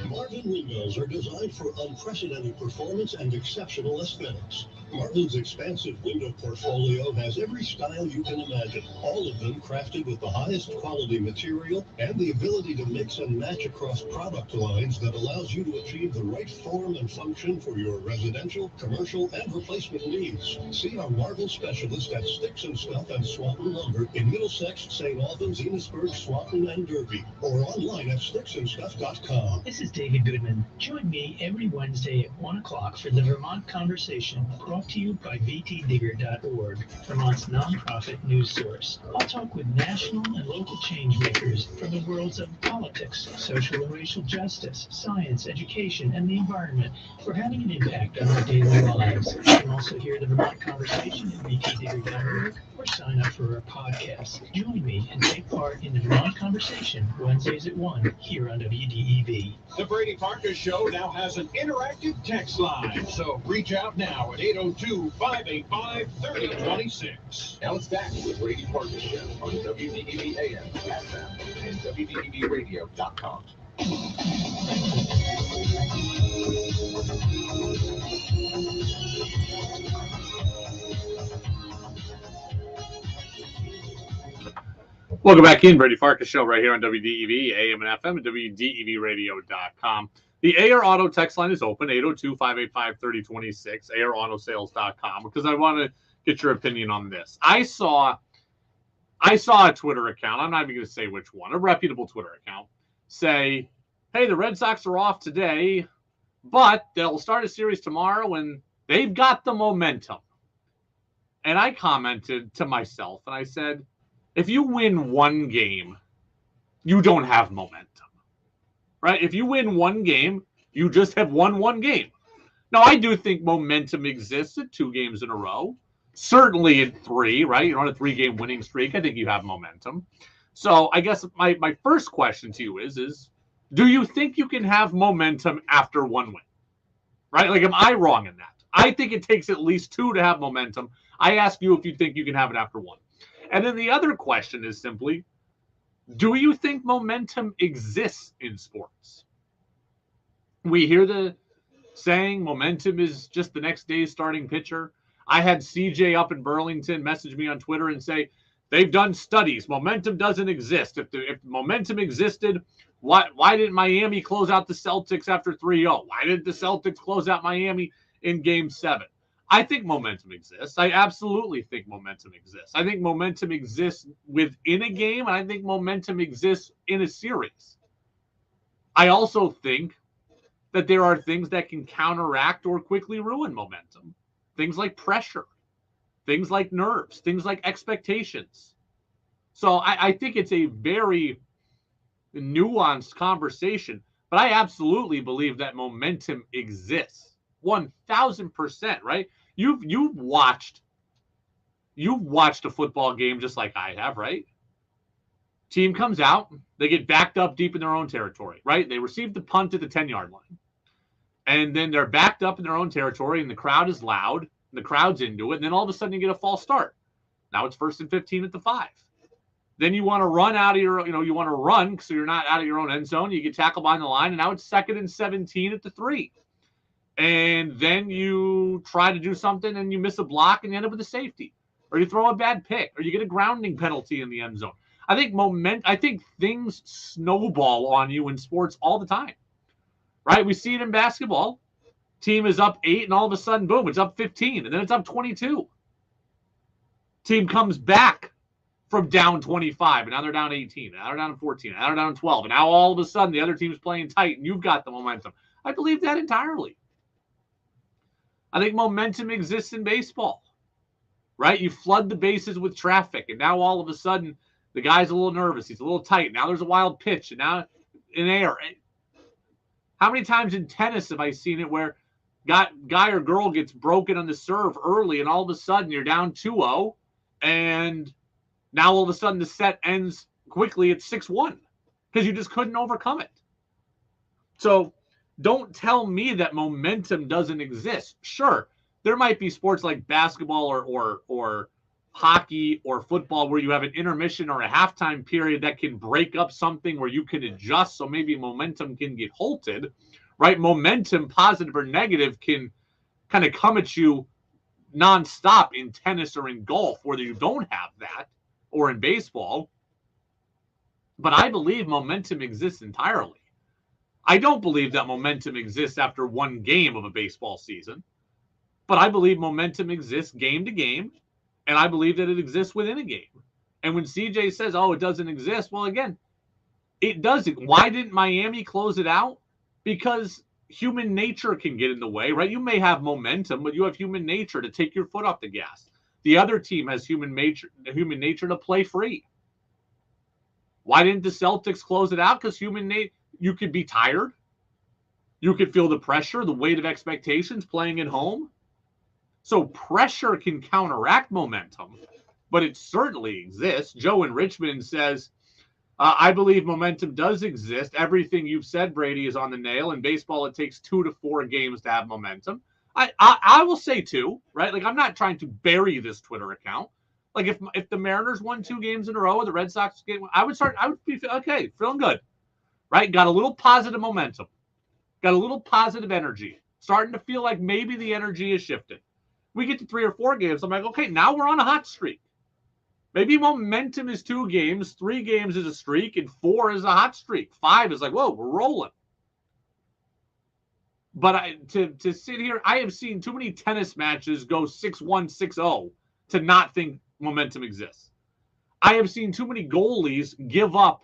Marvin windows are designed for unprecedented performance and exceptional aesthetics. Marvin's expansive window portfolio has every style you can imagine, all of them crafted with the highest quality material and the ability to mix and match across product lines that allows you to achieve the right form and function for your residential, commercial, and replacement needs. See our Marvin specialist at Sticks and Stuff and Swanton Lumber in Middlesex, St. Albans, Enosburg, Swanton, and Derby, or online at sticksandstuff.com. This is David Goodman. Join me every Wednesday at 1 o'clock for the Vermont Conversation, brought to you by vtdigger.org, Vermont's nonprofit news source. I'll talk with national and local change makers from the worlds of politics, social and racial justice, science, education, and the environment for having an impact on our daily lives. You can also hear the Vermont Conversation at vtdigger.org or sign up for our podcast. Join me and take part in the Vermont Conversation Wednesdays at 1 here on WDEV. The Brady Farkas Show now has an interactive text line, so reach out now at 802-585-3026. Now it's back to the Brady Farkas Show on WDEV AM, FM, and WDEVradio.com. Welcome back in, Brady Farkas Show right here on WDEV, AM and FM, and WDEVradio.com. The AR Auto text line is open, 802-585-3026, ARAutosales.com, because I want to get your opinion on this. I saw a Twitter account, I'm not even going to say which one, a reputable Twitter account, say, hey, the Red Sox are off today, but they'll start a series tomorrow, and they've got the momentum. And I commented to myself, and I said, if you win one game, you don't have momentum, right? If you win one game, you just have won one game. Now, I do think momentum exists at 2 games in a row. Certainly in 3, right? You're on a 3-game winning streak. I think you have momentum. So I guess my first question to you is do you think you can have momentum after 1 win? Right? Like, am I wrong in that? I think it takes at least 2 to have momentum. I ask you if you think you can have it after 1. And then the other question is simply, do you think momentum exists in sports? We hear the saying momentum is just the next day's starting pitcher. I had CJ up in Burlington message me on Twitter and say, they've done studies. Momentum doesn't exist. If momentum existed, why didn't Miami close out the Celtics after 3-0? Why didn't the Celtics close out Miami in Game 7? I think momentum exists. I absolutely think momentum exists. I think momentum exists within a game, and I think momentum exists in a series. I also think that there are things that can counteract or quickly ruin momentum. Things like pressure, things like nerves, things like expectations. So I think it's a very nuanced conversation, but I absolutely believe that momentum exists. 1,000%, right? You've watched a football game just like I have, right? Team comes out, they get backed up deep in their own territory, right? They receive the punt at the 10-yard line. And then they're backed up in their own territory, and the crowd is loud, and the crowd's into it, and then all of a sudden you get a false start. Now it's 1st and 15 at the 5. Then you want to run out of your, you want to run so you're not out of your own end zone. You get tackled behind the line, and now it's 2nd and 17 at the 3. And then you try to do something and you miss a block and you end up with a safety, or you throw a bad pick, or you get a grounding penalty in the end zone. I think things snowball on you in sports all the time, right? We see it in basketball. Team is up 8 and all of a sudden, boom, it's up 15 and then it's up 22. Team comes back from down 25 and now they're down 18, now they're down 14, now they're down 12, and now all of a sudden the other team's playing tight and you've got the momentum. I believe that entirely. I think momentum exists in baseball, right? You flood the bases with traffic, and now all of a sudden the guy's a little nervous. He's a little tight. Now there's a wild pitch, and now in air. How many times in tennis have I seen it where guy or girl gets broken on the serve early, and all of a sudden you're down 2-0, and now all of a sudden the set ends quickly at 6-1 because you just couldn't overcome it. So don't tell me that momentum doesn't exist. Sure, there might be sports like basketball or hockey or football where you have an intermission or a halftime period that can break up something where you can adjust so maybe momentum can get halted, right? Momentum, positive or negative, can kind of come at you nonstop in tennis or in golf, whether you don't have that, or in baseball. But I believe momentum exists entirely. I don't believe that momentum exists after one game of a baseball season, but I believe momentum exists game to game, and I believe that it exists within a game. And when CJ says, oh, it doesn't exist, well, again, it doesn't. Why didn't Miami close it out? Because human nature can get in the way, right? You may have momentum, but you have human nature to take your foot off the gas. The other team has human nature to play free. Why didn't the Celtics close it out? Because you could be tired. You could feel the pressure, the weight of expectations playing at home. So pressure can counteract momentum, but it certainly exists. Joe in Richmond says, I believe momentum does exist. Everything you've said, Brady, is on the nail. In baseball, it takes 2 to 4 games to have momentum. I will say 2, right? Like, I'm not trying to bury this Twitter account. Like, if the Mariners won 2 games in a row, or the Red Sox game, I would be okay, feeling good, right? Got a little positive momentum, got a little positive energy, starting to feel like maybe the energy is shifting. We get to 3 or 4 games, I'm like, okay, now we're on a hot streak. Maybe momentum is 2 games, 3 games is a streak, and 4 is a hot streak. 5 is like, whoa, we're rolling. But to sit here, I have seen too many tennis matches go 6-1, 6-0 to not think momentum exists. I have seen too many goalies give up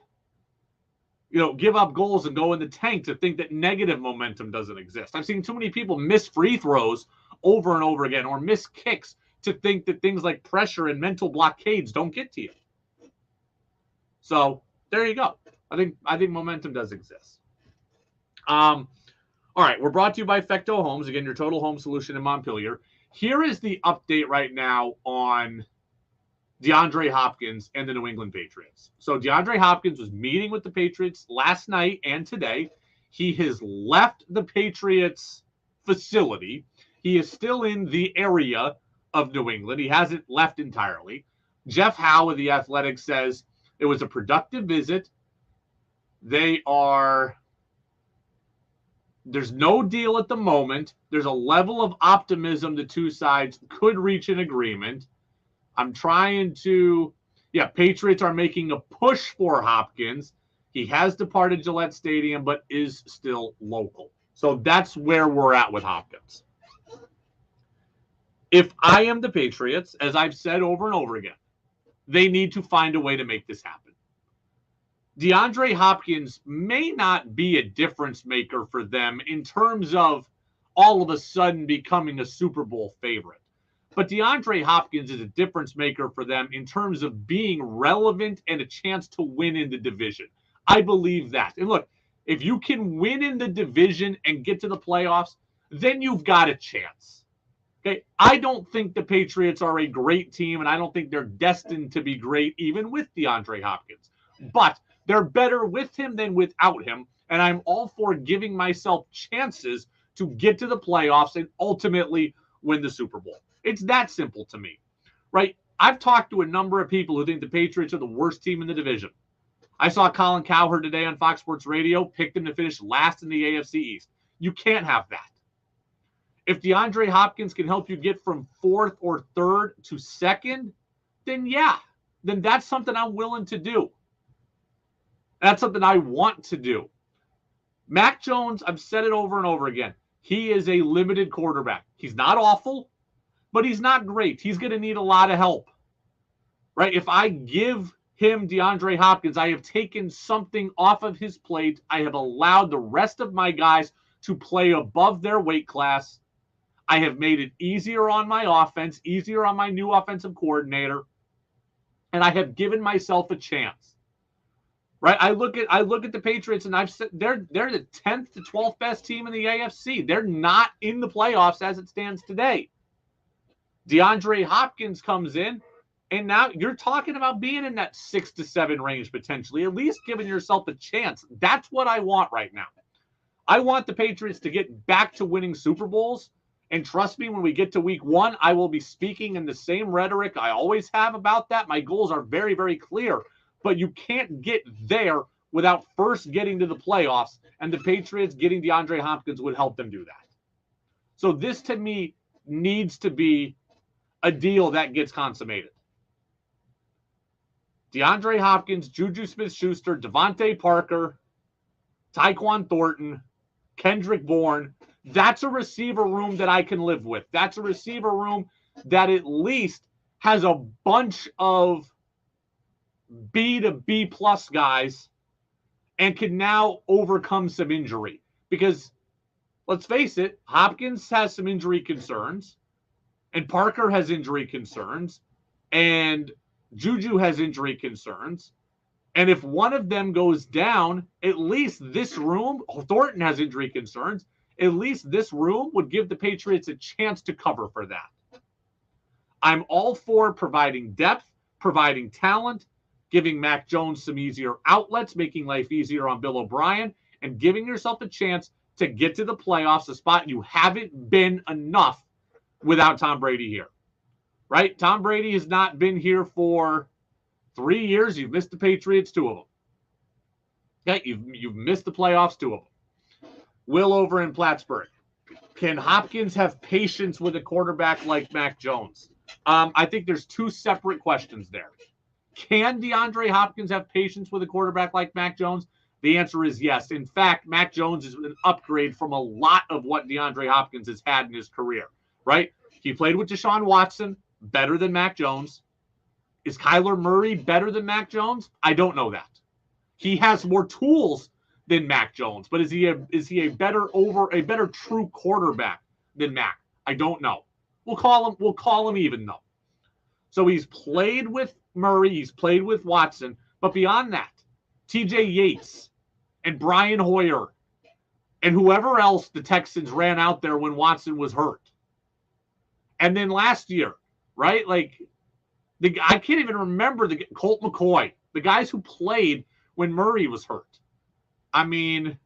goals and go in the tank to think that negative momentum doesn't exist. I've seen too many people miss free throws over and over again, or miss kicks, to think that things like pressure and mental blockades don't get to you. So there you go. I think momentum does exist. All right, we're brought to you by Fecto Homes. Again, your total home solution in Montpelier. Here is the update right now on DeAndre Hopkins and the New England Patriots. So DeAndre Hopkins was meeting with the Patriots last night and today. He has left the Patriots facility. He is still in the area of New England. He hasn't left entirely. Jeff Howe of The Athletic says it was a productive visit. There's no deal at the moment. There's a level of optimism the two sides could reach an agreement. Patriots are making a push for Hopkins. He has departed Gillette Stadium, but is still local. So that's where we're at with Hopkins. If I am the Patriots, as I've said over and over again, they need to find a way to make this happen. DeAndre Hopkins may not be a difference maker for them in terms of all of a sudden becoming a Super Bowl favorite. But DeAndre Hopkins is a difference maker for them in terms of being relevant and a chance to win in the division. I believe that. And look, if you can win in the division and get to the playoffs, then you've got a chance. Okay, I don't think the Patriots are a great team, and I don't think they're destined to be great even with DeAndre Hopkins. But they're better with him than without him, and I'm all for giving myself chances to get to the playoffs and ultimately win the Super Bowl. It's that simple to me, right? I've talked to a number of people who think the Patriots are the worst team in the division. I saw Colin Cowherd today on Fox Sports Radio, picked them to finish last in the AFC East. You can't have that. If DeAndre Hopkins can help you get from 4th or 3rd to 2nd, then that's something I'm willing to do. That's something I want to do. Mac Jones, I've said it over and over again. He is a limited quarterback. He's not awful, but he's not great. He's going to need a lot of help, right? If I give him DeAndre Hopkins, I have taken something off of his plate. I have allowed the rest of my guys to play above their weight class. I have made it easier on my offense, easier on my new offensive coordinator, and I have given myself a chance. Right? I look at the Patriots, and I've said they're the 10th to 12th best team in the AFC. They're not in the playoffs as it stands today. DeAndre Hopkins comes in, and now you're talking about being in that 6 to 7 range potentially, at least giving yourself a chance. That's what I want right now. I want the Patriots to get back to winning Super Bowls, And trust me, when we get to week 1, I will be speaking in the same rhetoric I always have about that. My goals are very, very clear. But you can't get there without first getting to the playoffs, and the Patriots getting DeAndre Hopkins would help them do that. So this, to me, needs to be a deal that gets consummated. DeAndre Hopkins, Juju Smith-Schuster, Devontae Parker, Tyquan Thornton, Kendrick Bourne. That's a receiver room that I can live with. That's a receiver room that at least has a bunch of B to B plus guys and can now overcome some injury. Because let's face it, Hopkins has some injury concerns, and Parker has injury concerns, and Juju has injury concerns. And if one of them goes down, at least this room, Thornton has injury concerns, at least this room would give the Patriots a chance to cover for that. I'm all for providing depth, providing talent, giving Mac Jones some easier outlets, making life easier on Bill O'Brien, and giving yourself a chance to get to the playoffs, a spot you haven't been enough without Tom Brady here. Right? Tom Brady has not been here for 3 years. You've missed the Patriots, 2 of them. Okay, you've missed the playoffs, 2 of them. Will over in Plattsburgh. Can Hopkins have patience with a quarterback like Mac Jones? I think there's 2 separate questions there. Can DeAndre Hopkins have patience with a quarterback like Mac Jones? The answer is yes. In fact, Mac Jones is an upgrade from a lot of what DeAndre Hopkins has had in his career, right? He played with Deshaun Watson, better than Mac Jones. Is Kyler Murray better than Mac Jones? I don't know that. He has more tools than Mac Jones, but is he a better true quarterback than Mac? I don't know. We'll call him even though. So he's played with Murray, he's played with Watson, but beyond that, TJ Yates and Brian Hoyer and whoever else the Texans ran out there when was hurt. And then last year, right? Like, I can't even remember Colt McCoy, the guys who played when Murray was hurt. I mean,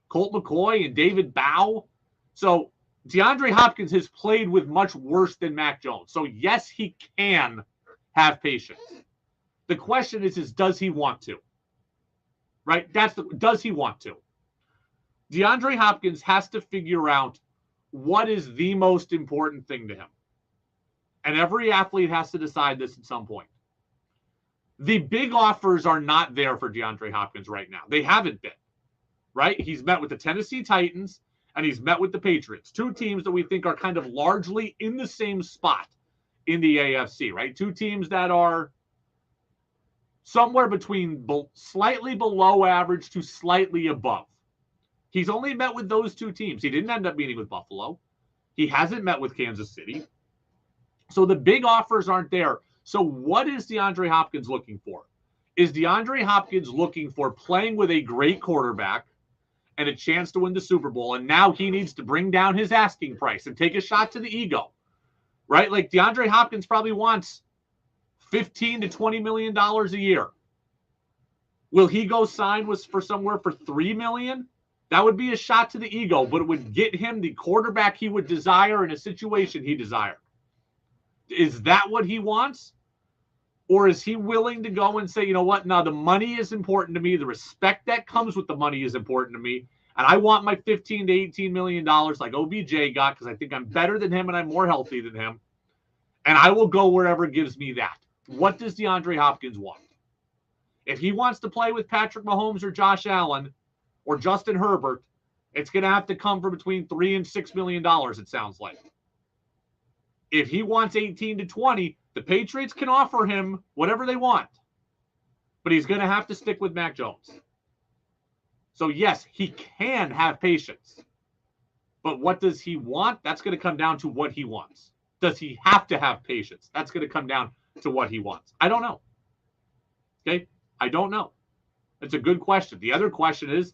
Colt McCoy and David Bow. So DeAndre Hopkins has played with much worse than Mac Jones. So yes, he can have patience. The question is does he want to? Right? Does he want to? DeAndre Hopkins has to figure out what is the most important thing to him. And every athlete has to decide this at some point. The big offers are not there for DeAndre Hopkins right now. They haven't been, right? He's met with the Tennessee Titans and he's met with the Patriots, 2 teams that we think are kind of largely in the same spot in the AFC, right? 2 teams that are somewhere between slightly below average to slightly above. He's only met with those 2 teams. He didn't end up meeting with Buffalo. He hasn't met with Kansas City. So the big offers aren't there. So what is DeAndre Hopkins looking for? Is DeAndre Hopkins looking for playing with a great quarterback and a chance to win the Super Bowl, and now he needs to bring down his asking price and take a shot to the ego, right? Like DeAndre Hopkins probably wants $15 to $20 million a year. Will he go sign for somewhere for $3 million? That would be a shot to the ego, but it would get him the quarterback he would desire in a situation he desired. Is that what he wants? Or is he willing to go and say, you know what? Now the money is important to me. The respect that comes with the money is important to me. And I want my $15 to $18 million like OBJ got because I think I'm better than him and I'm more healthy than him. And I will go wherever gives me that. What does DeAndre Hopkins want? If he wants to play with Patrick Mahomes or Josh Allen or Justin Herbert, it's going to have to come for between $3 and $6 million, it sounds like. If he wants 18 to 20, the Patriots can offer him whatever they want. But he's going to have to stick with Mac Jones. So, yes, he can have patience. But what does he want? That's going to come down to what he wants. Does he have to have patience? That's going to come down to what he wants. I don't know. Okay? I don't know. It's a good question. The other question is,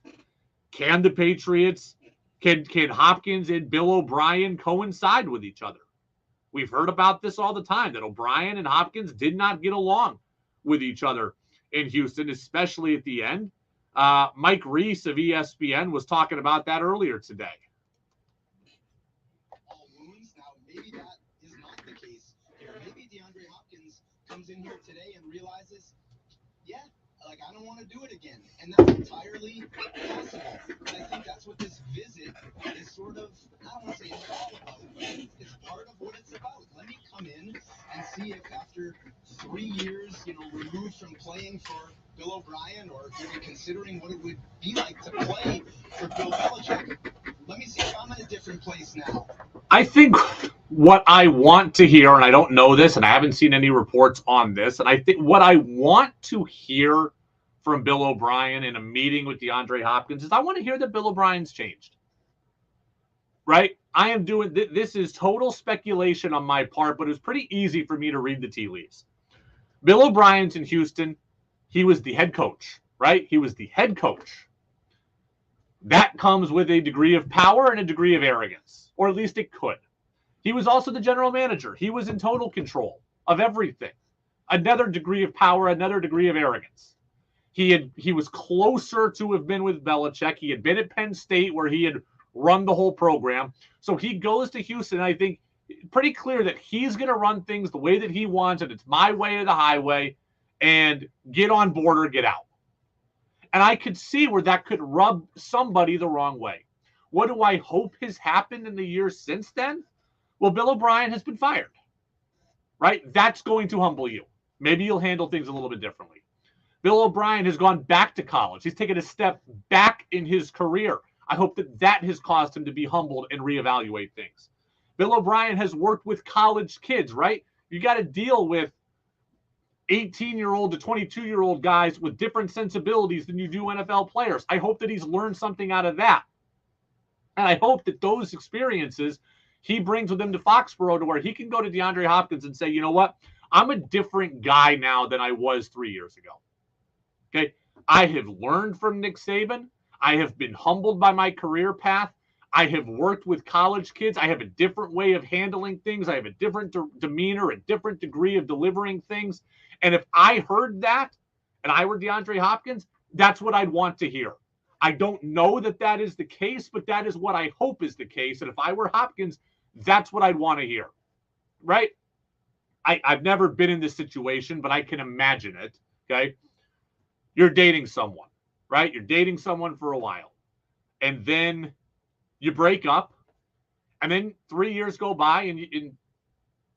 can the Patriots, can Hopkins and Bill O'Brien coincide with each other? We've heard about this all the time, that O'Brien and Hopkins did not get along with each other in Houston, especially at the end. Mike Reese of ESPN was talking about that earlier today. comes in here today and realizes, yeah, like, I don't want to do it again. And that's entirely possible. And I think that's what this visit is sort of, I don't want to say it's all about, but it's part of what it's about. Let me come in and see if after 3 years, removed from playing for Bill O'Brien or even considering what it would be like to play for Bill Belichick, let me see if I'm in a different place now. I think what I want to hear, and I don't know this, and I haven't seen any reports on this, and I think what I want to hear from Bill O'Brien in a meeting with DeAndre Hopkins is I want to hear that Bill O'Brien's changed. Right? I am doing this is total speculation on my part, but it was pretty easy for me to read the tea leaves. Bill O'Brien's in Houston. He was the head coach, right? He was the head coach. That comes with a degree of power and a degree of arrogance, or at least it could. He was also the general manager. He was in total control of everything. Another degree of power, another degree of arrogance. He was closer to have been with Belichick. He had been at Penn State where he had run the whole program. So he goes to Houston. I think pretty clear that he's going to run things the way that he wants, and it's my way or the highway, and get on board or get out. And I could see where that could rub somebody the wrong way. What do I hope has happened in the years since then? Well, Bill O'Brien has been fired, right? That's going to humble you. Maybe you'll handle things a little bit differently. Bill O'Brien has gone back to college. He's taken a step back in his career. I hope that has caused him to be humbled and reevaluate things. Bill O'Brien has worked with college kids, right? You got to deal with 18-year-old to 22-year-old guys with different sensibilities than you do NFL players. I hope that he's learned something out of that. And I hope that those experiences he brings with him to Foxborough to where he can go to DeAndre Hopkins and say, you know what? I'm a different guy now than I was 3 years ago. Okay? I have learned from Nick Saban. I have been humbled by my career path. I have worked with college kids. I have a different way of handling things. I have a different demeanor, a different degree of delivering things. And if I heard that and I were DeAndre Hopkins, that's what I'd want to hear. I don't know that that is the case, but that is what I hope is the case. And if I were Hopkins, that's what I'd want to hear, right? I've never been in this situation, but I can imagine it, okay? You're dating someone, right? You're dating someone for a while, and then you break up, and then 3 years go by, and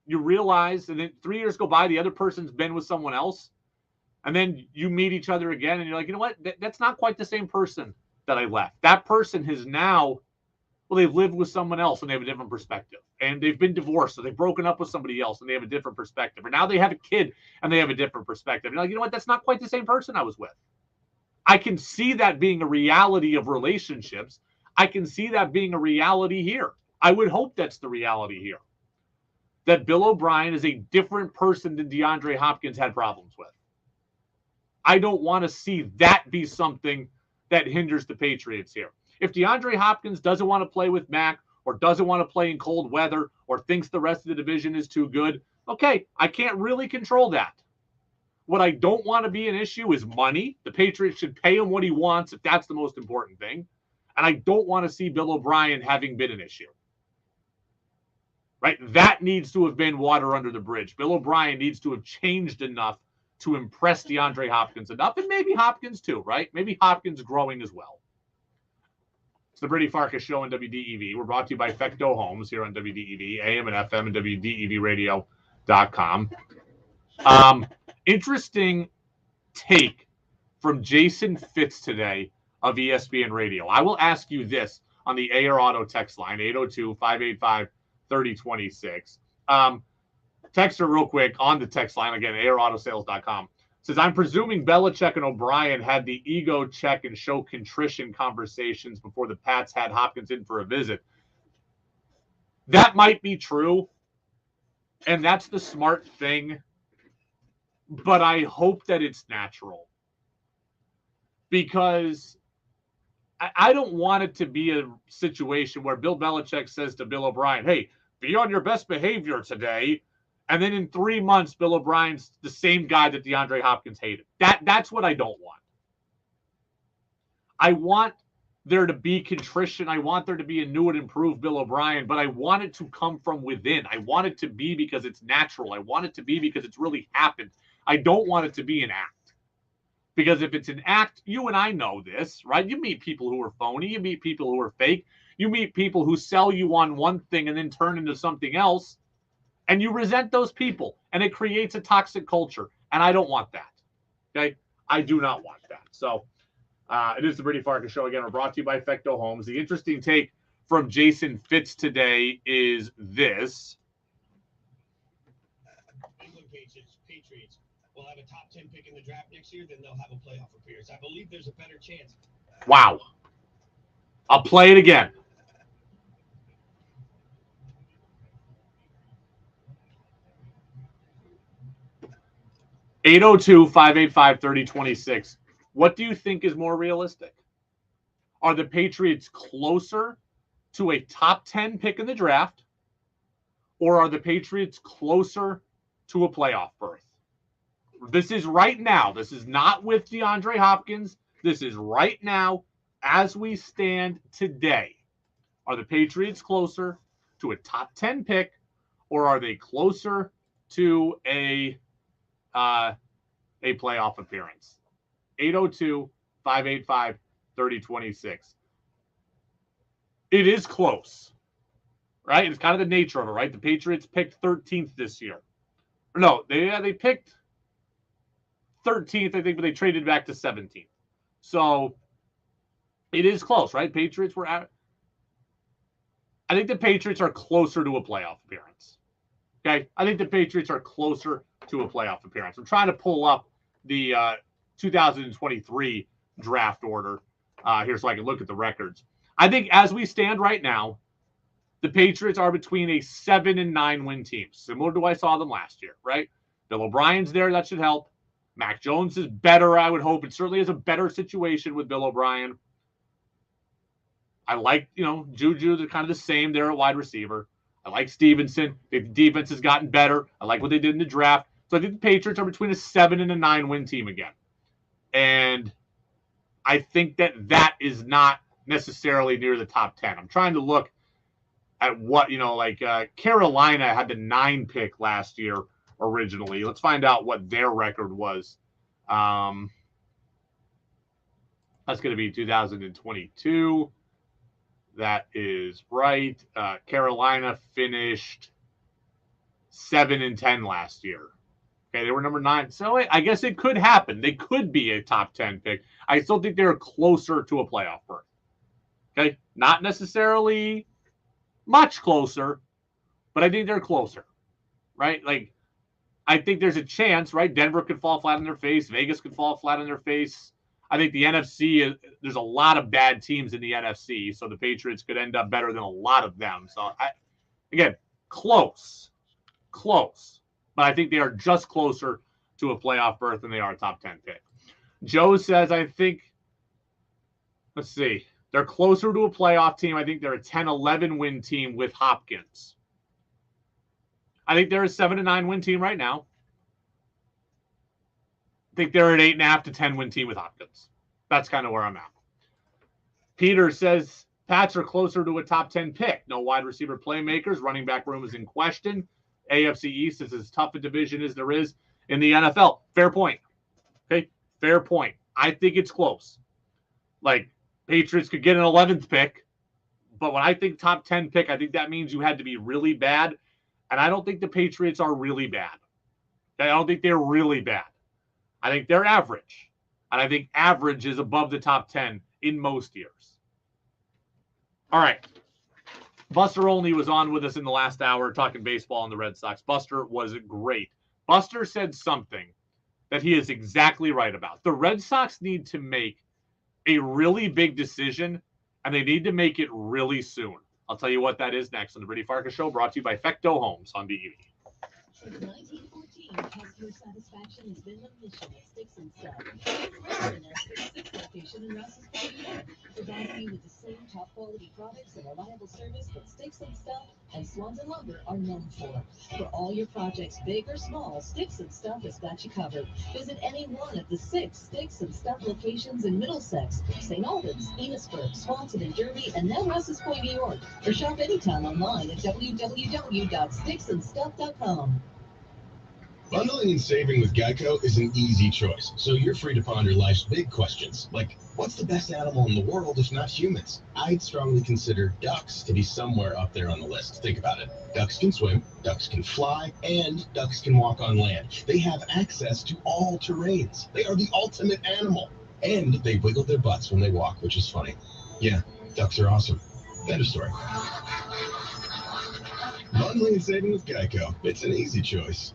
you realize, and then 3 years go by, the other person's been with someone else, and then you meet each other again, and you're like, you know what? That's not quite the same person that I left. That person has now, well, they've lived with someone else, and they have a different perspective. And they've been divorced, so they've broken up with somebody else, and they have a different perspective. Or now they have a kid, and they have a different perspective. And you're like, you know what? That's not quite the same person I was with. I can see that being a reality of relationships. I can see that being a reality here. I would hope that's the reality here. That Bill O'Brien is a different person than DeAndre Hopkins had problems with. I don't want to see that be something that hinders the Patriots here. If DeAndre Hopkins doesn't want to play with Mac or doesn't want to play in cold weather or thinks the rest of the division is too good, okay, I can't really control that. What I don't want to be an issue is money. The Patriots should pay him what he wants if that's the most important thing. And I don't want to see Bill O'Brien having been an issue. Right? That needs to have been water under the bridge. Bill O'Brien needs to have changed enough to impress DeAndre Hopkins enough, and maybe Hopkins too, right? Maybe Hopkins growing as well. It's the Brady Farkas Show on WDEV. We're brought to you by Fecto Homes here on WDEV, AM and FM, and WDEVradio.com. Interesting take from Jason Fitz today of ESPN Radio. I will ask you this on the AR Auto text line, 802-585-3026. Texter real quick on the text line, again, ARAutosales.com. Says, I'm presuming Belichick and O'Brien had the ego check and show contrition conversations before the Pats had Hopkins in for a visit. That might be true, and that's the smart thing, but I hope that it's natural. Because I don't want it to be a situation where Bill Belichick says to Bill O'Brien, hey, be on your best behavior today. And then in 3 months, Bill O'Brien's the same guy that DeAndre Hopkins hated. That's what I don't want. I want there to be contrition. I want there to be a new and improved Bill O'Brien, but I want it to come from within. I want it to be because it's natural. I want it to be because it's really happened. I don't want it to be an act. Because if it's an act, you and I know this, right? You meet people who are phony. You meet people who are fake. You meet people who sell you on one thing and then turn into something else. And you resent those people. And it creates a toxic culture. And I don't want that. Okay? I do not want that. So it is the Brady Farkas Show. Again, we're brought to you by Fecto Homes. The interesting take from Jason Fitz today is this. Patriots will have a top 10 pick in the draft next year, then they'll have a playoff appearance. I believe there's a better chance. Wow. I'll play it again. (802-585-3026). What do you think is more realistic? Are the Patriots closer to a top 10 pick in the draft, or are the Patriots closer to a playoff berth? This is right now. This is not with DeAndre Hopkins. This is right now as we stand today. Are the Patriots closer to a top 10 pick, or are they closer to a playoff appearance? 802-585-3026. It is close, right? It's kind of the nature of it, right? The Patriots picked 13th this year. No, they picked 13th, I think, but they traded back to 17th. So it is close, right? Patriots were at. I think the Patriots are closer to a playoff appearance. Okay? I think the Patriots are closer to a playoff appearance. I'm trying to pull up the 2023 draft order here so I can look at the records. I think as we stand right now, the Patriots are between a 7-9 win team, similar to what I saw them last year, right? Bill O'Brien's there. That should help. Mac Jones is better, I would hope. It certainly is a better situation with Bill O'Brien. I like, Juju. They're kind of the same there at wide receiver. I like Stevenson. The defense has gotten better. I like what they did in the draft. So I think the Patriots are between a 7 and a 9 win team again. And I think that is not necessarily near the top 10. I'm trying to look at what, Carolina had the 9 pick last year originally. Let's find out what their record was. That's going to be 2022. That is right. Carolina finished 7-10 last year. Okay, they were number 9. So I guess it could happen. They could be a top 10 pick. I still think they're closer to a playoff berth. Okay, not necessarily much closer, but I think they're closer, right? Like, I think there's a chance, right? Denver could fall flat on their face. Vegas could fall flat on their face. I think the NFC, there's a lot of bad teams in the NFC, so the Patriots could end up better than a lot of them. So, again, close. But I think they are just closer to a playoff berth than they are a top 10 pick. Joe says, I think, let's see, they're closer to a playoff team. I think they're a 10-11 win team with Hopkins. I think they're a 7-9 win team right now. I think they're an 8.5 to 10 win team with Hopkins. That's kind of where I'm at. Peter says Pats are closer to a top 10 pick. No wide receiver playmakers. Running back room is in question. AFC East is as tough a division as there is in the NFL. Fair point. Okay, fair point. I think it's close. Like, Patriots could get an 11th pick, but when I think top 10 pick, I think that means you had to be really bad. And I don't think the Patriots are really bad. I don't think they're really bad. I think they're average. And I think average is above the top 10 in most years. All right. Buster Olney was on with us in the last hour talking baseball on the Red Sox. Buster was great. Buster said something that he is exactly right about. The Red Sox need to make a really big decision, and they need to make it really soon. I'll tell you what that is next on the Brady Farkas Show, brought to you by Fecto Homes on DEV. Customer satisfaction has been the mission at Sticks and Stuff. We're in our Six location in Rouse's Point, New York, providing you with the same top quality products and reliable service that Sticks and Stuff and Swanson Lumber are known for. For all your projects, big or small, Sticks and Stuff has got you covered. Visit any one of the 6 Sticks and Stuff locations in Middlesex, St. Albans, Enosburg, Swanson, and Derby, and now Rouse's Point, New York. Or shop anytime online at www.sticksandstuff.com. Bundling and saving with Geico is an easy choice, so you're free to ponder life's big questions, like what's the best animal in the world if not humans? I'd strongly consider ducks to be somewhere up there on the list. Think about it. Ducks can swim, ducks can fly, and ducks can walk on land. They have access to all terrains. They are the ultimate animal. And they wiggle their butts when they walk, which is funny. Yeah, ducks are awesome. End of story. Bundling and saving with Geico. It's an easy choice.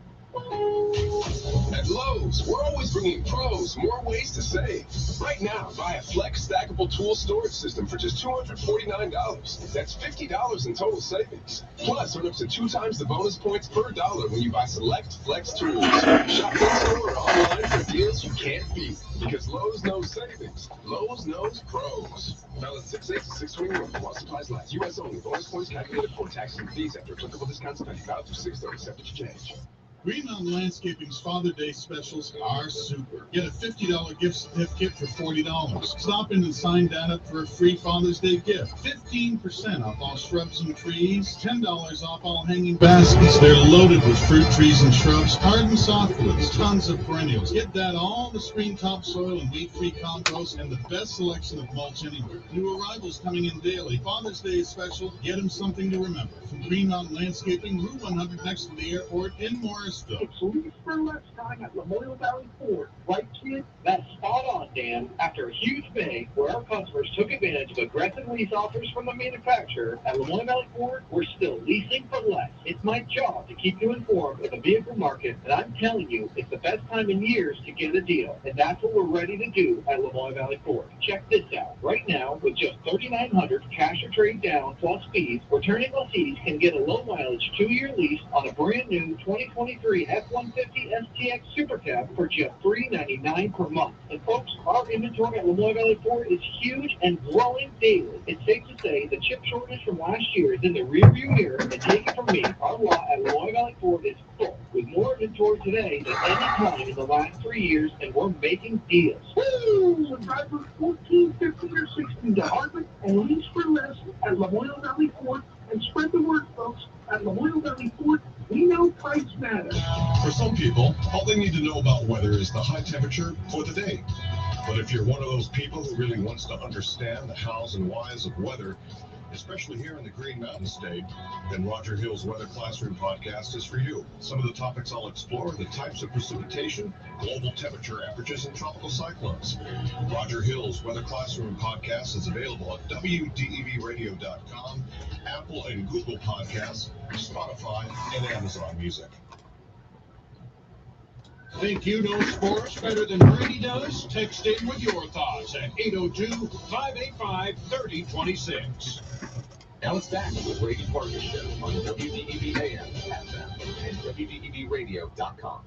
At Lowe's, we're always bringing pros more ways to save. Right now, buy a Flex stackable tool storage system for just $249. That's $50 in total savings. Plus, earn up to 2 times the bonus points per dollar when you buy select Flex tools. Shop in-store or online for deals you can't beat. Because Lowe's knows savings. Lowe's knows pros. Valid 6/8/6/21 while supplies last. U.S. only. Bonus points calculated for taxes and fees after applicable discounts and valid through 6/30. Subject to change. Green Mountain Landscaping's Father Day specials are super. Get a $50 gift certificate for $40. Stop in and sign data for a free Father's Day gift. 15% off all shrubs and trees. $10 off all hanging baskets. They're loaded with fruit trees and shrubs, hard and softwoods, tons of perennials. Get that all the screen topsoil and weed-free compost and the best selection of mulch anywhere. New arrivals coming in daily. Father's Day is special. Get them something to remember. From Green Mountain Landscaping, Route 100 next to the airport in Morris. It's least for less time at Lamoille Valley Ford, right, kid? That's spot on, Dan. After a huge May where our customers took advantage of aggressive lease offers from the manufacturer, at Lamoille Valley Ford, we're still leasing for less. It's my job to keep you informed of the vehicle market, and I'm telling you, it's the best time in years to get a deal. And that's what we're ready to do at Lamoille Valley Ford. Check this out. Right now, with just $3,900 cash or trade down plus fees, returning lessees can get a low mileage 2-year lease on a brand new 2023 F-150 STX Super Cab for just $399 per month. And folks, our inventory at Lamoille Valley Ford is huge and growing daily. It's safe to say the chip shortage from last year is in the rearview mirror, and take it from me, our lot at Lamoille Valley Ford is full, with more inventory today than any time in the last 3 years, and we're making deals. Woo! So drive for $14, $15, or $16 and lease for less at Lamoille Valley Ford, and spread the word, folks. At Lamoille Valley Ford, we know price matters. For some people, all they need to know about weather is the high temperature for the day. But if you're one of those people who really wants to understand the hows and whys of weather, especially here in the Green Mountain State, then Roger Hill's Weather Classroom podcast is for you. Some of the topics I'll explore are the types of precipitation, global temperature averages, and tropical cyclones. Roger Hill's Weather Classroom podcast is available at WDEVradio.com, Apple and Google Podcasts, Spotify, and Amazon Music. Think you know sports better than Brady does? Text in with your thoughts at 802-585-3026. Now it's back to the Brady Farkas Show on WDEV AM, FM, and WDEVradio.com.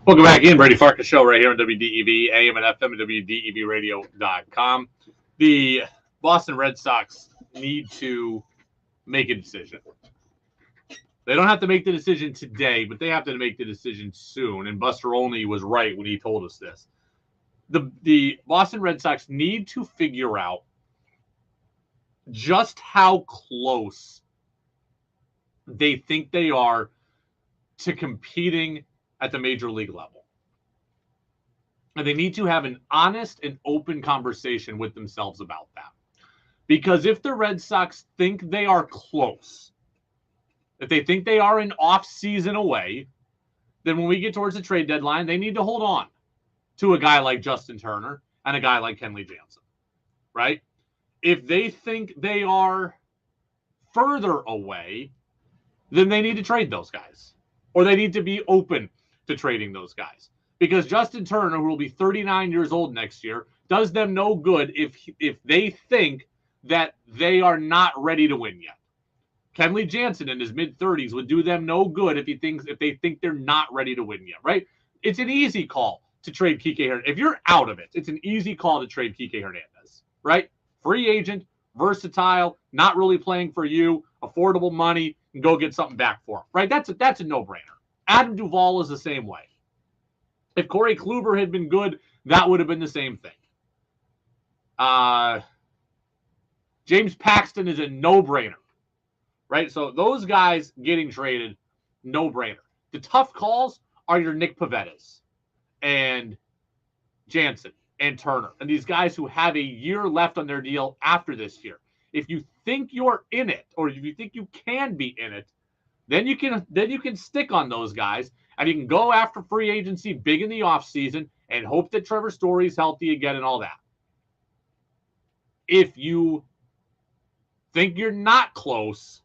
Welcome back in, Brady Farkas Show right here on WDEV, AM and FM, and WDEVradio.com. The Boston Red Sox need to make a decision. They don't have to make the decision today, but they have to make the decision soon. And Buster Olney was right when he told us this. The Boston Red Sox need to figure out just how close they think they are to competing at the major league level. And they need to have an honest and open conversation with themselves about that. Because if the Red Sox think they are close, if they think they are an off-season away, then when we get towards the trade deadline, they need to hold on to a guy like Justin Turner and a guy like Kenley Jansen, right? If they think they are further away, then they need to trade those guys. Or they need to be open to trading those guys. Because Justin Turner, who will be 39 years old next year, does them no good if they think that they are not ready to win yet. Kenley Jansen in his mid-30s would do them no good if they think they're not ready to win yet, right? It's an easy call to trade Kike Hernandez. If you're out of it, it's an easy call to trade Kike Hernandez, right? Free agent, versatile, not really playing for you, affordable money, and go get something back for him, right? That's a no-brainer. Adam Duvall is the same way. If Corey Kluber had been good, that would have been the same thing. James Paxton is a no-brainer, right? So those guys getting traded, no-brainer. The tough calls are your Nick Pavettas and Jansen and Turner and these guys who have a year left on their deal after this year. If you think you're in it, or if you think you can be in it, then you can stick on those guys, and you can go after free agency big in the offseason and hope that Trevor Story's healthy again and all that. If you think you're not close,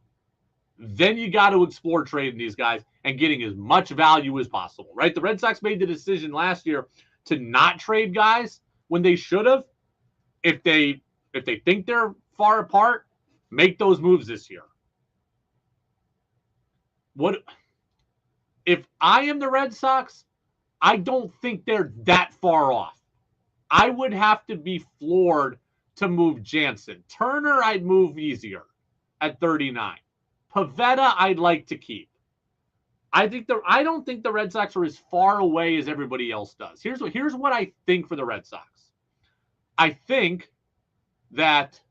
then you got to explore trading these guys and getting as much value as possible, right? The Red Sox made the decision last year to not trade guys when they should have. If they think they're far apart, make those moves this year. What if I am the Red Sox? I don't think they're that far off. I would have to be floored to move Jansen. Turner, I'd move easier at 39. Pavetta, I'd like to keep. I don't think the Red Sox are as far away as everybody else does. Here's what I think for the Red Sox. I think that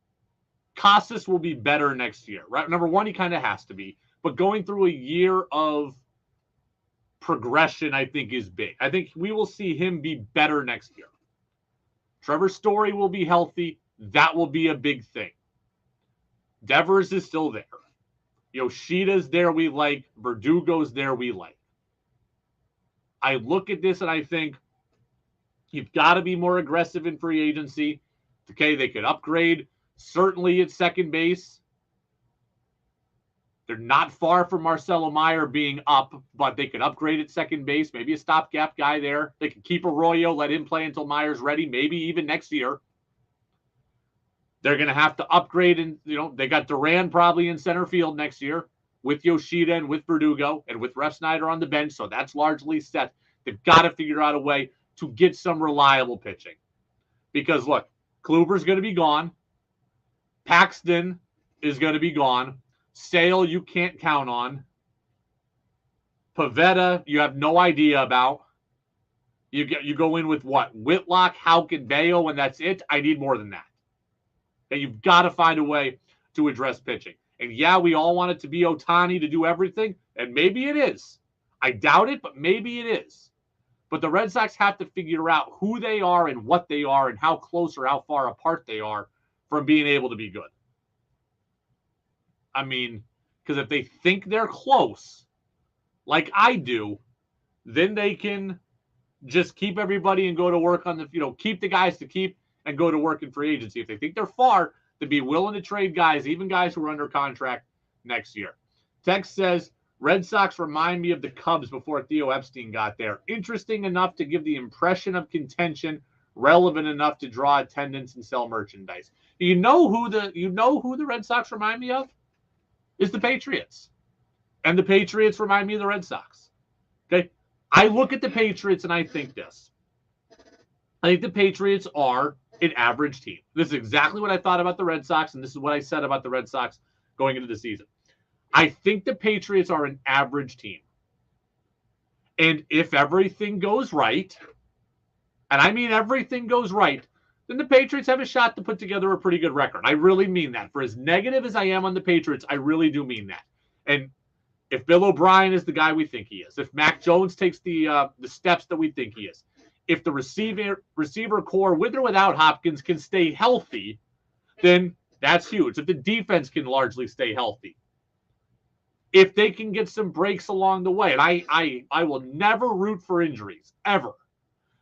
Casas will be better next year, right? Number one, he kind of has to be. But going through a year of progression, I think, is big. I think we will see him be better next year. Trevor Story will be healthy. That will be a big thing. Devers is still there. Yoshida's there we like. Verdugo's there we like. I look at this and I think you've got to be more aggressive in free agency. Okay, they could upgrade. Certainly at second base. They're not far from Marcelo Meyer being up, but they could upgrade at second base. Maybe a stopgap guy there. They could keep Arroyo, let him play until Meyer's ready, maybe even next year. They're going to have to upgrade, and they got Duran probably in center field next year with Yoshida and with Verdugo and with Ref Snyder on the bench, so that's largely set. They've got to figure out a way to get some reliable pitching. Because, look, Kluber's going to be gone. Paxton is going to be gone. Sale, you can't count on. Pavetta, you have no idea about. You go in with what? Whitlock, Houck, and Bayo, and that's it? I need more than that. And you've got to find a way to address pitching. And yeah, we all want it to be Ohtani to do everything, and maybe it is. I doubt it, but maybe it is. But the Red Sox have to figure out who they are and what they are and how close or how far apart they are from being able to be good. I mean, because if they think they're close, like I do, then they can just keep everybody and go to work on keep the guys to keep and go to work in free agency. If they think they're far, to be willing to trade guys, even guys who are under contract next year. Text says, Red Sox remind me of the Cubs before Theo Epstein got there. Interesting enough to give the impression of contention, relevant enough to draw attendance and sell merchandise. You know who the Red Sox remind me of? Is the Patriots. And the Patriots remind me of the Red Sox. Okay? I look at the Patriots and I think this. I think the Patriots are an average team. This is exactly what I thought about the Red Sox, and this is what I said about the Red Sox going into the season. I think the Patriots are an average team. And if everything goes right, and I mean everything goes right, then the Patriots have a shot to put together a pretty good record. I really mean that. For as negative as I am on the Patriots, I really do mean that. And if Bill O'Brien is the guy we think he is, if Mac Jones takes the steps that we think he is, if the receiver core, with or without Hopkins, can stay healthy, then that's huge. If the defense can largely stay healthy, if they can get some breaks along the way, and I will never root for injuries, ever.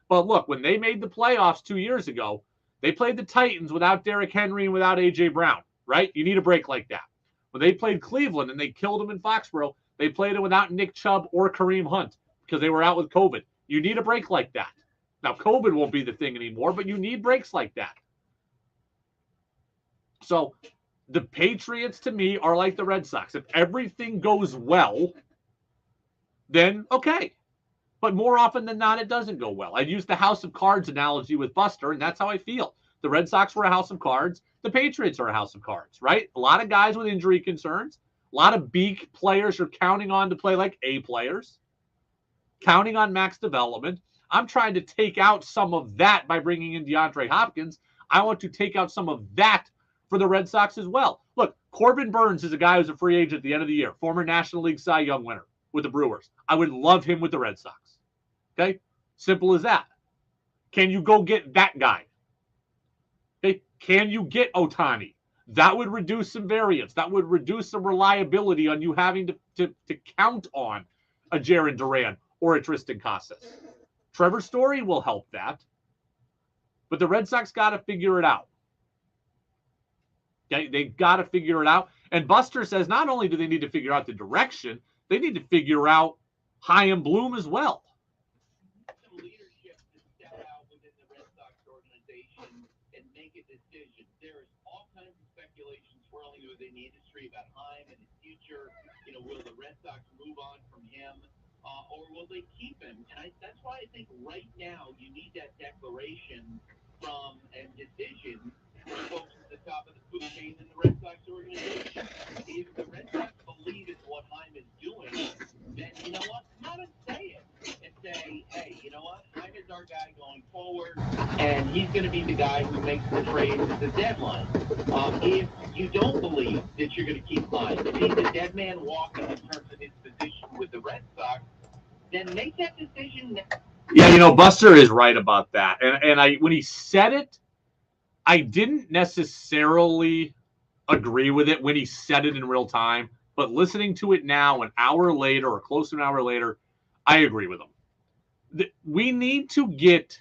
But look, when they made the playoffs 2 years ago, they played the Titans without Derrick Henry and without A.J. Brown, right? You need a break like that. When they played Cleveland and they killed them in Foxborough, they played it without Nick Chubb or Kareem Hunt because they were out with COVID. You need a break like that. Now, COVID won't be the thing anymore, but you need breaks like that. So the Patriots, to me, are like the Red Sox. If everything goes well, then okay. But more often than not, it doesn't go well. I'd use the house of cards analogy with Buster, and that's how I feel. The Red Sox were a house of cards. The Patriots are a house of cards, right? A lot of guys with injury concerns. A lot of B players are counting on to play like A players, counting on max development. I'm trying to take out some of that by bringing in DeAndre Hopkins. I want to take out some of that for the Red Sox as well. Look, Corbin Burns is a guy who's a free agent at the end of the year, former National League Cy Young winner with the Brewers. I would love him with the Red Sox. Okay? Simple as that. Can you go get that guy? Okay? Can you get Ohtani? That would reduce some variance. That would reduce some reliability on you having to count on a Jarren Duran or a Tristan Casas. Trevor Story will help that. But the Red Sox got to figure it out. Okay? They've got to figure it out. And Buster says not only do they need to figure out the direction, they need to figure out Chaim Bloom as well. Some leadership to step out within the Red Sox organization and make a decision. There is all kinds of speculation swirling within the industry about Chaim and his future. Will the Red Sox move on from him, or will they keep him? And that's why I think right now you need that declaration from and decision from folks at the top of the food chain in the Red Sox organization. If the Red Sox believe in what Chaim is doing, then you know what? Come out and say it. And say, hey, you know what? Chaim is our guy going forward, and he's going to be the guy who makes the trade at the deadline. If you don't believe that you're going to keep Chaim, if he's a dead man walking in terms of his position with the Red Sox, then make that decision now. Yeah, Buster is right about that. And I when he said it, I didn't necessarily agree with it when he said it in real time, but listening to it now, an hour later or close to an hour later, I agree with him. We need to get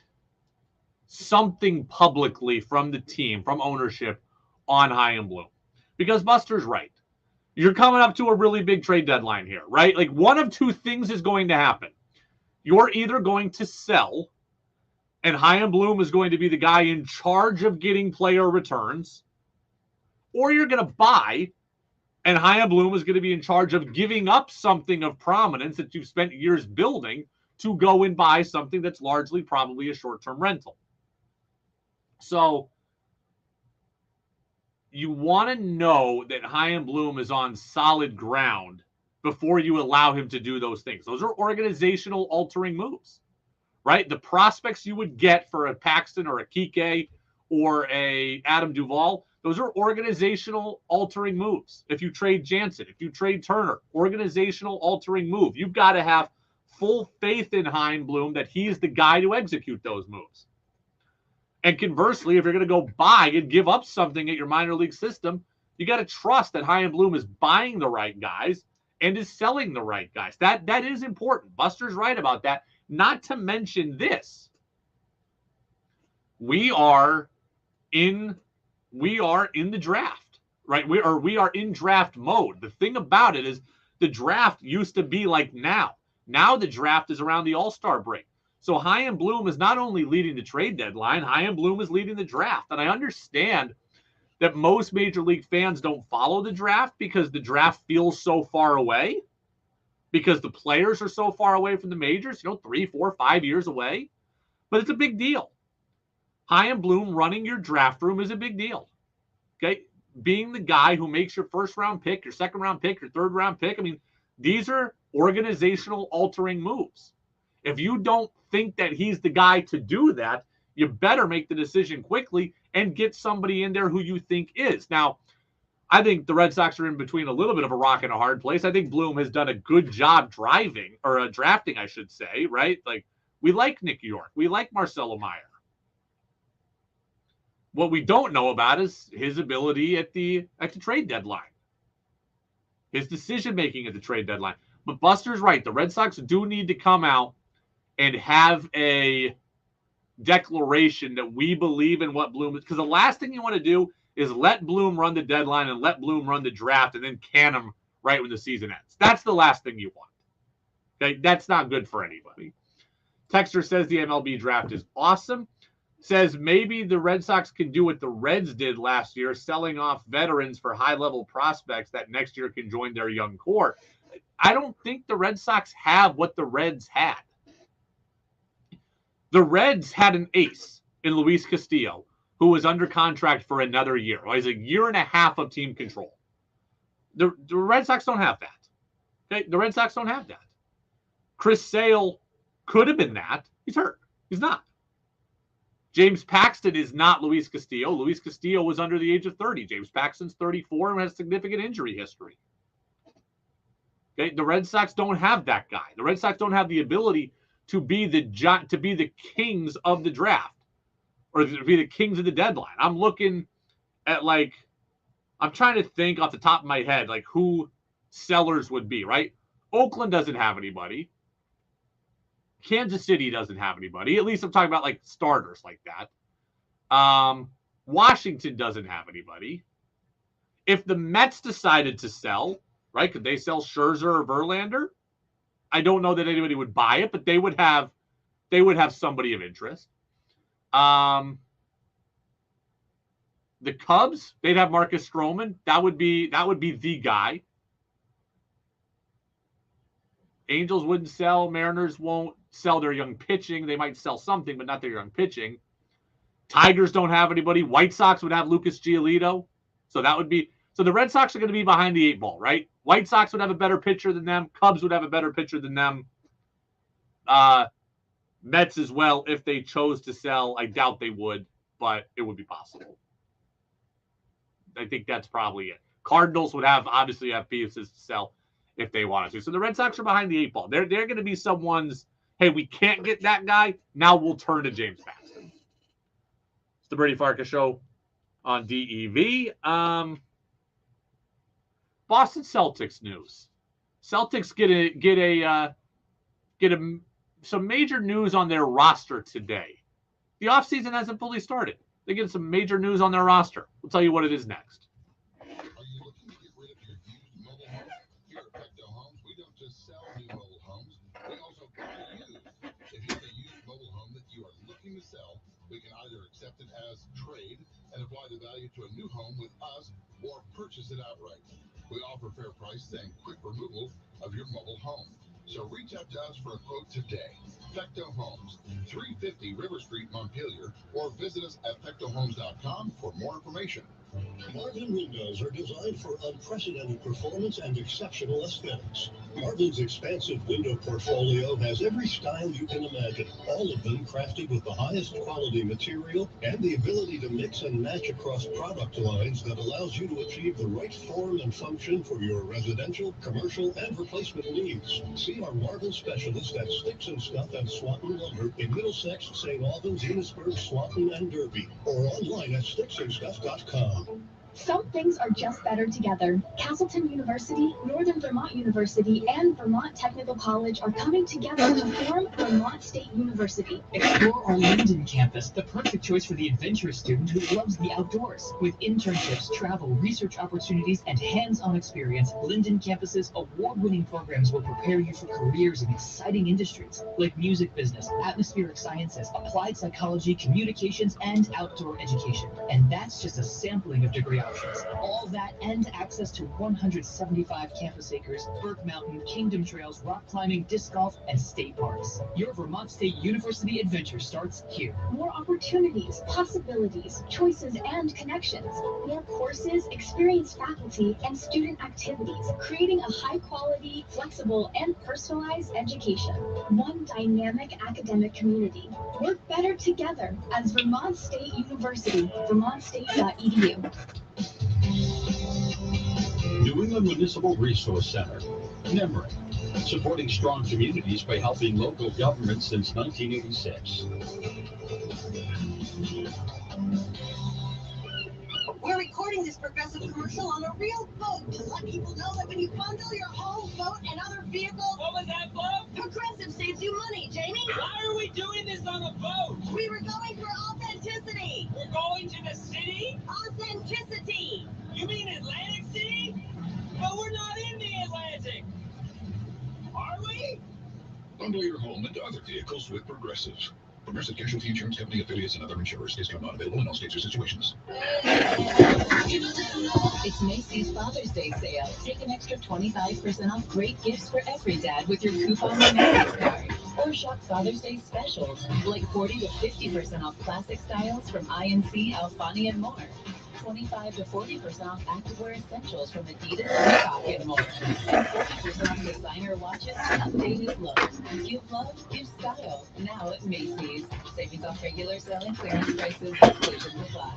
something publicly from the team, from ownership, on Chaim Bloom. Because Buster's right. You're coming up to a really big trade deadline here, right? Like, one of two things is going to happen. You're either going to sell, and Chaim Bloom is going to be the guy in charge of getting player returns, or you're going to buy, and Chaim Bloom is going to be in charge of giving up something of prominence that you've spent years building to go and buy something that's largely probably a short-term rental. So you want to know that Chaim Bloom is on solid ground before you allow him to do those things. Those are organizational altering moves, right? The prospects you would get for a Paxton or a Kike or a Adam Duvall, those are organizational altering moves. If you trade Jansen, if you trade Turner, organizational altering move. You've got to have full faith in Chaim Bloom that he's the guy to execute those moves. And conversely, if you're going to go buy and give up something at your minor league system, you got to trust that Chaim Bloom is buying the right guys and is selling the right guys. That is important. Buster's right about that. Not to mention this. We are in the draft, right? We are in draft mode. The thing about it is the draft used to be like now. Now the draft is around the All-Star break. So Chaim Bloom is not only leading the trade deadline, Chaim Bloom is leading the draft. And I understand that most Major League fans don't follow the draft because the draft feels so far away, because the players are so far away from the majors, 3, 4, 5 years away. But it's a big deal. Chaim Bloom running your draft room is a big deal. Okay? Being the guy who makes your first-round pick, your second-round pick, your third-round pick, these are organizational altering moves. If you don't think that he's the guy to do that, you better make the decision quickly and get somebody in there who you think is. Now, I think the Red Sox are in between a little bit of a rock and a hard place. I think Bloom has done a good job drafting, I should say, right? Like, we like Nick York. We like Marcelo Meyer. What we don't know about is his ability at the trade deadline, his decision-making at the trade deadline. But Buster's right. The Red Sox do need to come out and have a declaration that we believe in what Bloom is. Because the last thing you want to do is let Bloom run the deadline and let Bloom run the draft and then can him right when the season ends. That's the last thing you want. Okay? That's not good for anybody. Texter says the MLB draft is awesome. Says maybe the Red Sox can do what the Reds did last year, selling off veterans for high-level prospects that next year can join their young core. I don't think the Red Sox have what the Reds had. The Reds had an ace in Luis Castillo, who was under contract for another year. He's a year and a half of team control. The Red Sox don't have that. Okay, the Red Sox don't have that. Chris Sale could have been that. He's hurt. He's not. James Paxton is not Luis Castillo. Luis Castillo was under the age of 30. James Paxton's 34 and has significant injury history. Okay, the Red Sox don't have that guy. The Red Sox don't have the ability to be the kings of the draft or to be the kings of the deadline. I'm looking at I'm trying to think off the top of my head who sellers would be, right? Oakland doesn't have anybody. Kansas City doesn't have anybody. At least I'm talking about starters like that. Washington doesn't have anybody. If the Mets decided to sell, right, could they sell Scherzer or Verlander? I don't know that anybody would buy it, but they would have somebody of interest. The Cubs, they'd have Marcus Stroman. That would be the guy. Angels wouldn't sell. Mariners won't sell their young pitching. They might sell something, but not their young pitching. Tigers don't have anybody. White Sox would have Lucas Giolito. So the Red Sox are going to be behind the 8 ball, right? White Sox would have a better pitcher than them. Cubs would have a better pitcher than them. Mets as well, if they chose to sell. I doubt they would, but it would be possible. I think that's probably it. Cardinals would obviously have pieces to sell if they wanted to. So the Red Sox are behind the 8 ball. They're going to be someone's, hey, we can't get that guy. Now we'll turn to James Paxton. It's the Brady Farkas Show on DEV. Boston Celtics news. Celtics get some major news on their roster today. The offseason hasn't fully started. They get some major news on their roster. We'll tell you what it is next. Are you looking to get rid of your used mobile home? Here at Pecto Homes, we don't just sell new mobile homes. We also buy used. If you have a used mobile home that you are looking to sell, we can either accept it as trade and apply the value to a new home with us or purchase it outright. We offer fair prices and quick removal of your mobile home. So reach out to us for a quote today. Pecto Homes, 350 River Street, Montpelier, or visit us at pectohomes.com for more information. Marvin windows are designed for unprecedented performance and exceptional aesthetics. Marvin's expansive window portfolio has every style you can imagine, all of them crafted with the highest quality material and the ability to mix and match across product lines that allows you to achieve the right form and function for your residential, commercial, and replacement needs. See our Marvin specialist at Sticks and Stuff and Swanton Lumber in Middlesex, St. Albans, Enosburg, Swanton, and Derby, or online at sticksandstuff.com. Some things are just better together. Castleton University, Northern Vermont University, and Vermont Technical College are coming together to form Vermont State University. Explore our Linden campus, the perfect choice for the adventurous student who loves the outdoors. With internships, travel, research opportunities, and hands-on experience, Linden campus's award-winning programs will prepare you for careers in exciting industries like music business, atmospheric sciences, applied psychology, communications, and outdoor education. And that's just a sampling of degree options. All that and access to 175 campus acres, Burke Mountain, Kingdom Trails, rock climbing, disc golf, and state parks. Your Vermont State University adventure starts here. More opportunities, possibilities, choices, and connections. More courses, experienced faculty, and student activities, creating a high-quality, flexible, and personalized education. One dynamic academic community. Work better together as Vermont State University, vermontstate.edu. New England Municipal Resource Center, NEMRIC, supporting strong communities by helping local governments since 1986. We're recording this progressive commercial on a real boat to let people know that when you bundle your home, boat, and other vehicles... What was that, boat? Progressive saves you money, Jamie. Why are we doing this on a boat? We were going for authenticity. We're going to the city? Authenticity. You mean Atlantic City? But we're not in the Atlantic. Are we? Bundle your home and other vehicles with Progressive. Progressive Casualty Insurance Company, affiliates, and other insurers. Discount not available in all states or situations. It's Macy's Father's Day sale. Take an extra 25% off great gifts for every dad with your coupon or Macy's card. Or shop Father's Day specials, like 40 to 50% off classic styles from INC, Alfani, and more. 25 to 40% off activewear essentials from Adidas, Reebok, and more. And 40% off designer watches to update his look. Give love, give style. Now at Macy's. Savings off regular selling clearance prices. Exclusions apply.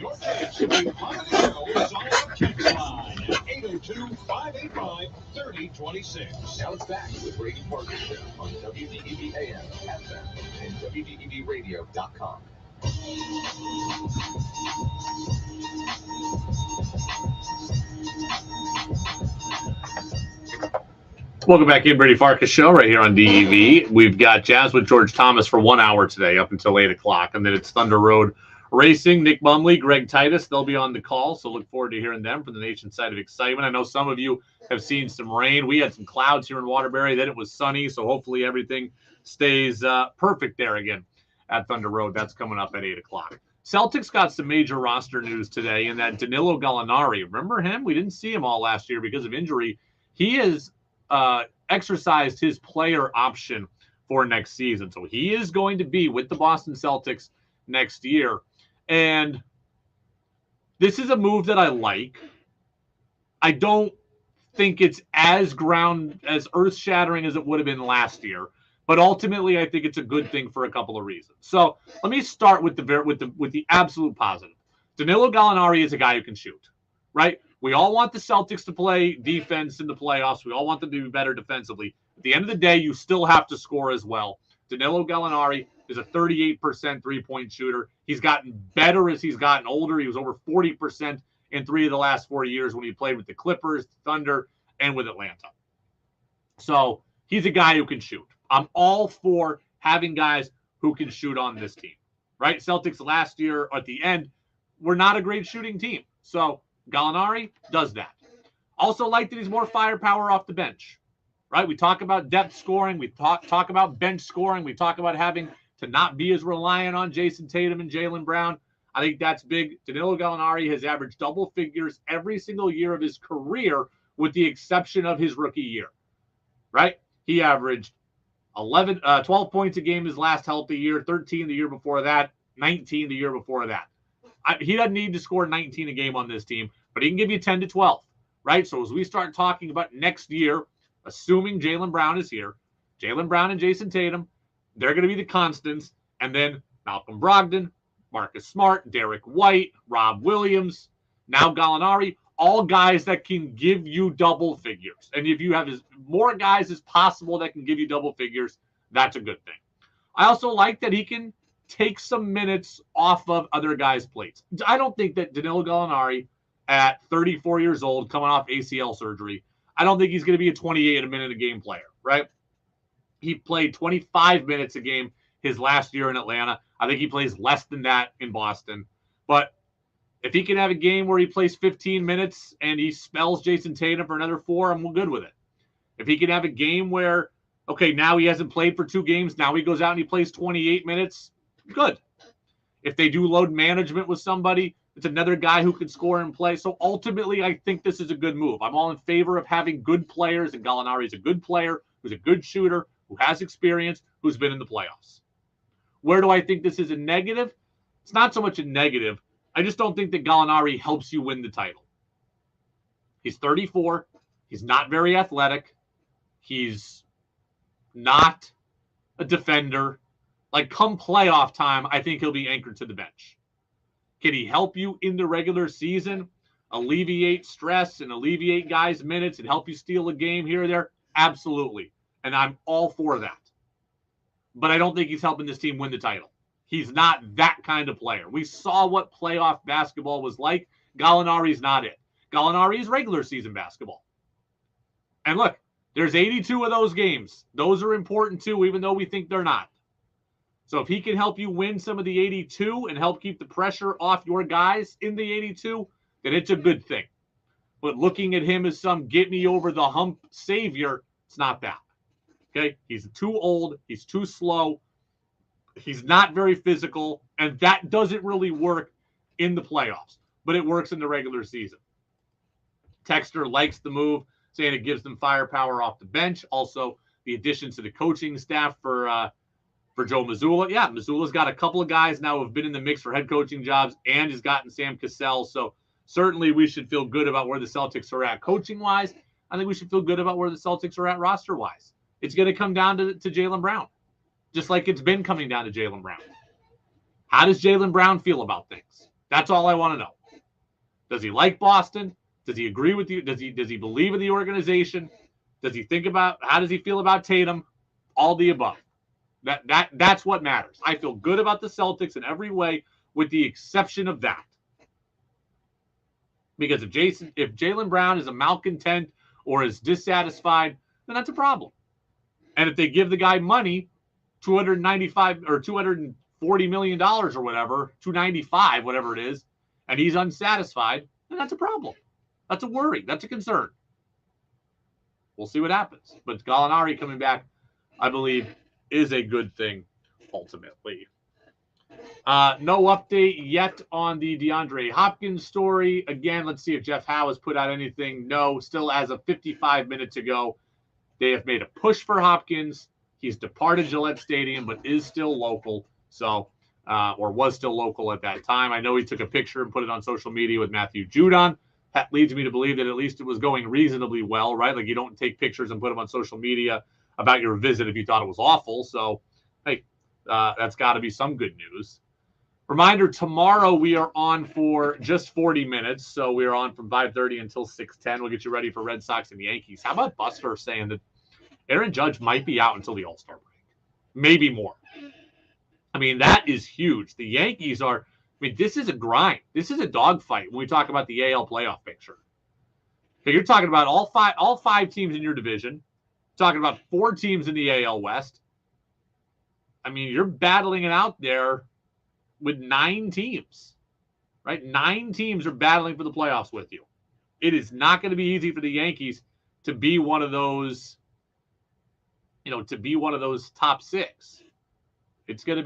Your chance to be part of the show is on the text line at 802-585-3026. Now it's back to the Brady Farkas Show on WDEV AM, FM, and WDEVradio.com. Welcome back in, Brady Farkas Show, right here on DEV. We've got Jazz with George Thomas for 1 hour today, up until 8 o'clock, and then it's Thunder Road Racing. Nick Bumley, Greg Titus, they'll be on the call, so look forward to hearing them from the nation's side of excitement. I know some of you have seen some rain. We had some clouds here in Waterbury, then it was sunny, so hopefully everything stays perfect there again at Thunder Road. That's coming up at 8 o'clock. Celtics got some major roster news today, and that Danilo Gallinari, remember him? We didn't see him all last year because of injury. He has exercised his player option for next season, so he is going to be with the Boston Celtics next year. And this is a move that I like. I don't think it's as earth-shattering as it would have been last year, but ultimately I think it's a good thing for a couple of reasons. So let me start with the absolute positive. Danilo Gallinari is a guy who can shoot, right? We all want the Celtics to play defense in the playoffs. We all want them to be better defensively. At the end of the day, you still have to score as well. Danilo Gallinari is a 38% three-point shooter. He's gotten better as he's gotten older. He was over 40% in 3 of the last 4 years when he played with the Clippers, Thunder, and with Atlanta. So he's a guy who can shoot. I'm all for having guys who can shoot on this team, right? Celtics last year at the end were not a great shooting team. So Gallinari does that. Also like that he's more firepower off the bench, right? We talk about depth scoring. We talk about bench scoring. We talk about having to not be as reliant on Jason Tatum and Jaylen Brown. I think that's big. Danilo Gallinari has averaged double figures every single year of his career with the exception of his rookie year, right? He averaged 12 points a game his last healthy year, 13 the year before that, 19 the year before that. He doesn't need to score 19 a game on this team, but he can give you 10 to 12, right? So as we start talking about next year, assuming Jaylen Brown is here, Jaylen Brown and Jason Tatum, they're going to be the constants. And then Malcolm Brogdon, Marcus Smart, Derek White, Rob Williams, now Gallinari, all guys that can give you double figures. And if you have as more guys as possible that can give you double figures, that's a good thing. I also like that he can take some minutes off of other guys' plates. I don't think that Danilo Gallinari at 34 years old, coming off ACL surgery, I don't think he's going to be a 28 a minute a game player, right? He played 25 minutes a game his last year in Atlanta. I think he plays less than that in Boston. But if he can have a game where he plays 15 minutes and he spells Jason Tatum for another 4, I'm good with it. If he can have a game where, okay, now he hasn't played for 2 games, now he goes out and he plays 28 minutes, good. If they do load management with somebody, it's another guy who can score and play. So ultimately, I think this is a good move. I'm all in favor of having good players, and Gallinari is a good player who's a good shooter, who has experience, who's been in the playoffs. Where do I think this is a negative? It's not so much a negative. I just don't think that Gallinari helps you win the title. He's 34. He's not very athletic. He's not a defender. Like, come playoff time, I think he'll be anchored to the bench. Can he help you in the regular season, alleviate stress and alleviate guys' minutes and help you steal a game here or there? Absolutely. And I'm all for that. But I don't think he's helping this team win the title. He's not that kind of player. We saw what playoff basketball was like. Gallinari's not it. Gallinari is regular season basketball. And look, there's 82 of those games. Those are important too, even though we think they're not. So if he can help you win some of the 82 and help keep the pressure off your guys in the 82, then it's a good thing. But looking at him as some get me over the hump savior, it's not that. Okay? He's too old. He's too slow. He's not very physical, and that doesn't really work in the playoffs, but it works in the regular season. Texter likes the move, saying it gives them firepower off the bench. Also, the additions to the coaching staff for Joe Mazzulla. Yeah, Missoula's got a couple of guys now who have been in the mix for head coaching jobs, and has gotten Sam Cassell. So certainly we should feel good about where the Celtics are at coaching-wise. I think we should feel good about where the Celtics are at roster-wise. It's going to come down to Jaylen Brown, just like it's been coming down to Jaylen Brown. How does Jaylen Brown feel about things? That's all I want to know. Does he like Boston? Does he agree with you? Does he believe in the organization? Does he think about, how does he feel about Tatum? All the above. That's what matters. I feel good about the Celtics in every way, with the exception of that. Because if Jaylen Brown is a malcontent or is dissatisfied, then that's a problem. And if they give the guy money, $295 or $240 million or whatever, $295, whatever it is, and he's unsatisfied, then that's a problem. That's a worry. That's a concern. We'll see what happens. But Gallinari coming back, I believe, is a good thing ultimately. No update yet on the DeAndre Hopkins story. Again, let's see if Jeff Howe has put out anything. No, still as of 55 minutes ago, they have made a push for Hopkins. He's departed Gillette Stadium, but is still local. So, or was still local at that time. I know he took a picture and put it on social media with Matthew Judon. That leads me to believe that at least it was going reasonably well, right? Like, you don't take pictures and put them on social media about your visit if you thought it was awful. So, hey, that's got to be some good news. Reminder, tomorrow we are on for just 40 minutes. So we are on from 5:30 until 6:10. We'll get you ready for Red Sox and Yankees. How about Buster saying that Aaron Judge might be out until the All-Star break? Maybe more. I mean, that is huge. The Yankees are, this is a grind. This is a dogfight when we talk about the AL playoff picture. Okay, you're talking about all five teams in your division. Talking about 4 teams in the AL West. I mean, you're battling it out there with 9 teams, right? 9 teams are battling for the playoffs with you. It is not going to be easy for the Yankees to be one of those, to be one of those top 6. It is going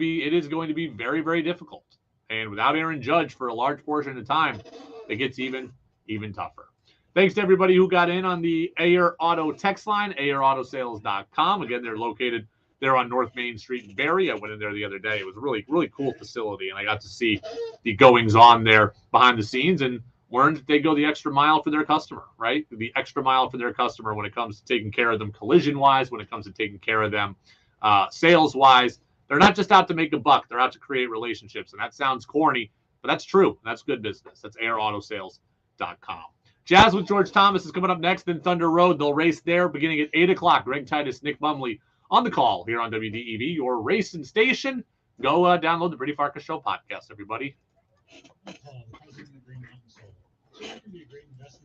to be very, very difficult. And without Aaron Judge for a large portion of the time, it gets even tougher. Thanks to everybody who got in on the Ayer Auto text line, AyerAutoSales.com. Again, they're located there on North Main Street in Barrie. I went in there the other day. It was a really, really cool facility, and I got to see the goings-on there behind the scenes and learned that they go the extra mile for their customer, right? The extra mile for their customer when it comes to taking care of them collision-wise, when it comes to taking care of them sales-wise. They're not just out to make a buck. They're out to create relationships, and that sounds corny, but that's true. That's good business. That's AyerAutoSales.com. Jazz with George Thomas is coming up next, then Thunder Road. They'll race there beginning at 8 o'clock. Greg Titus, Nick Bumley on the call here on WDEV, your racing station. Go download the Brady Farkas Show podcast, everybody. The president of Green Mountain Solar. So that can be a great investment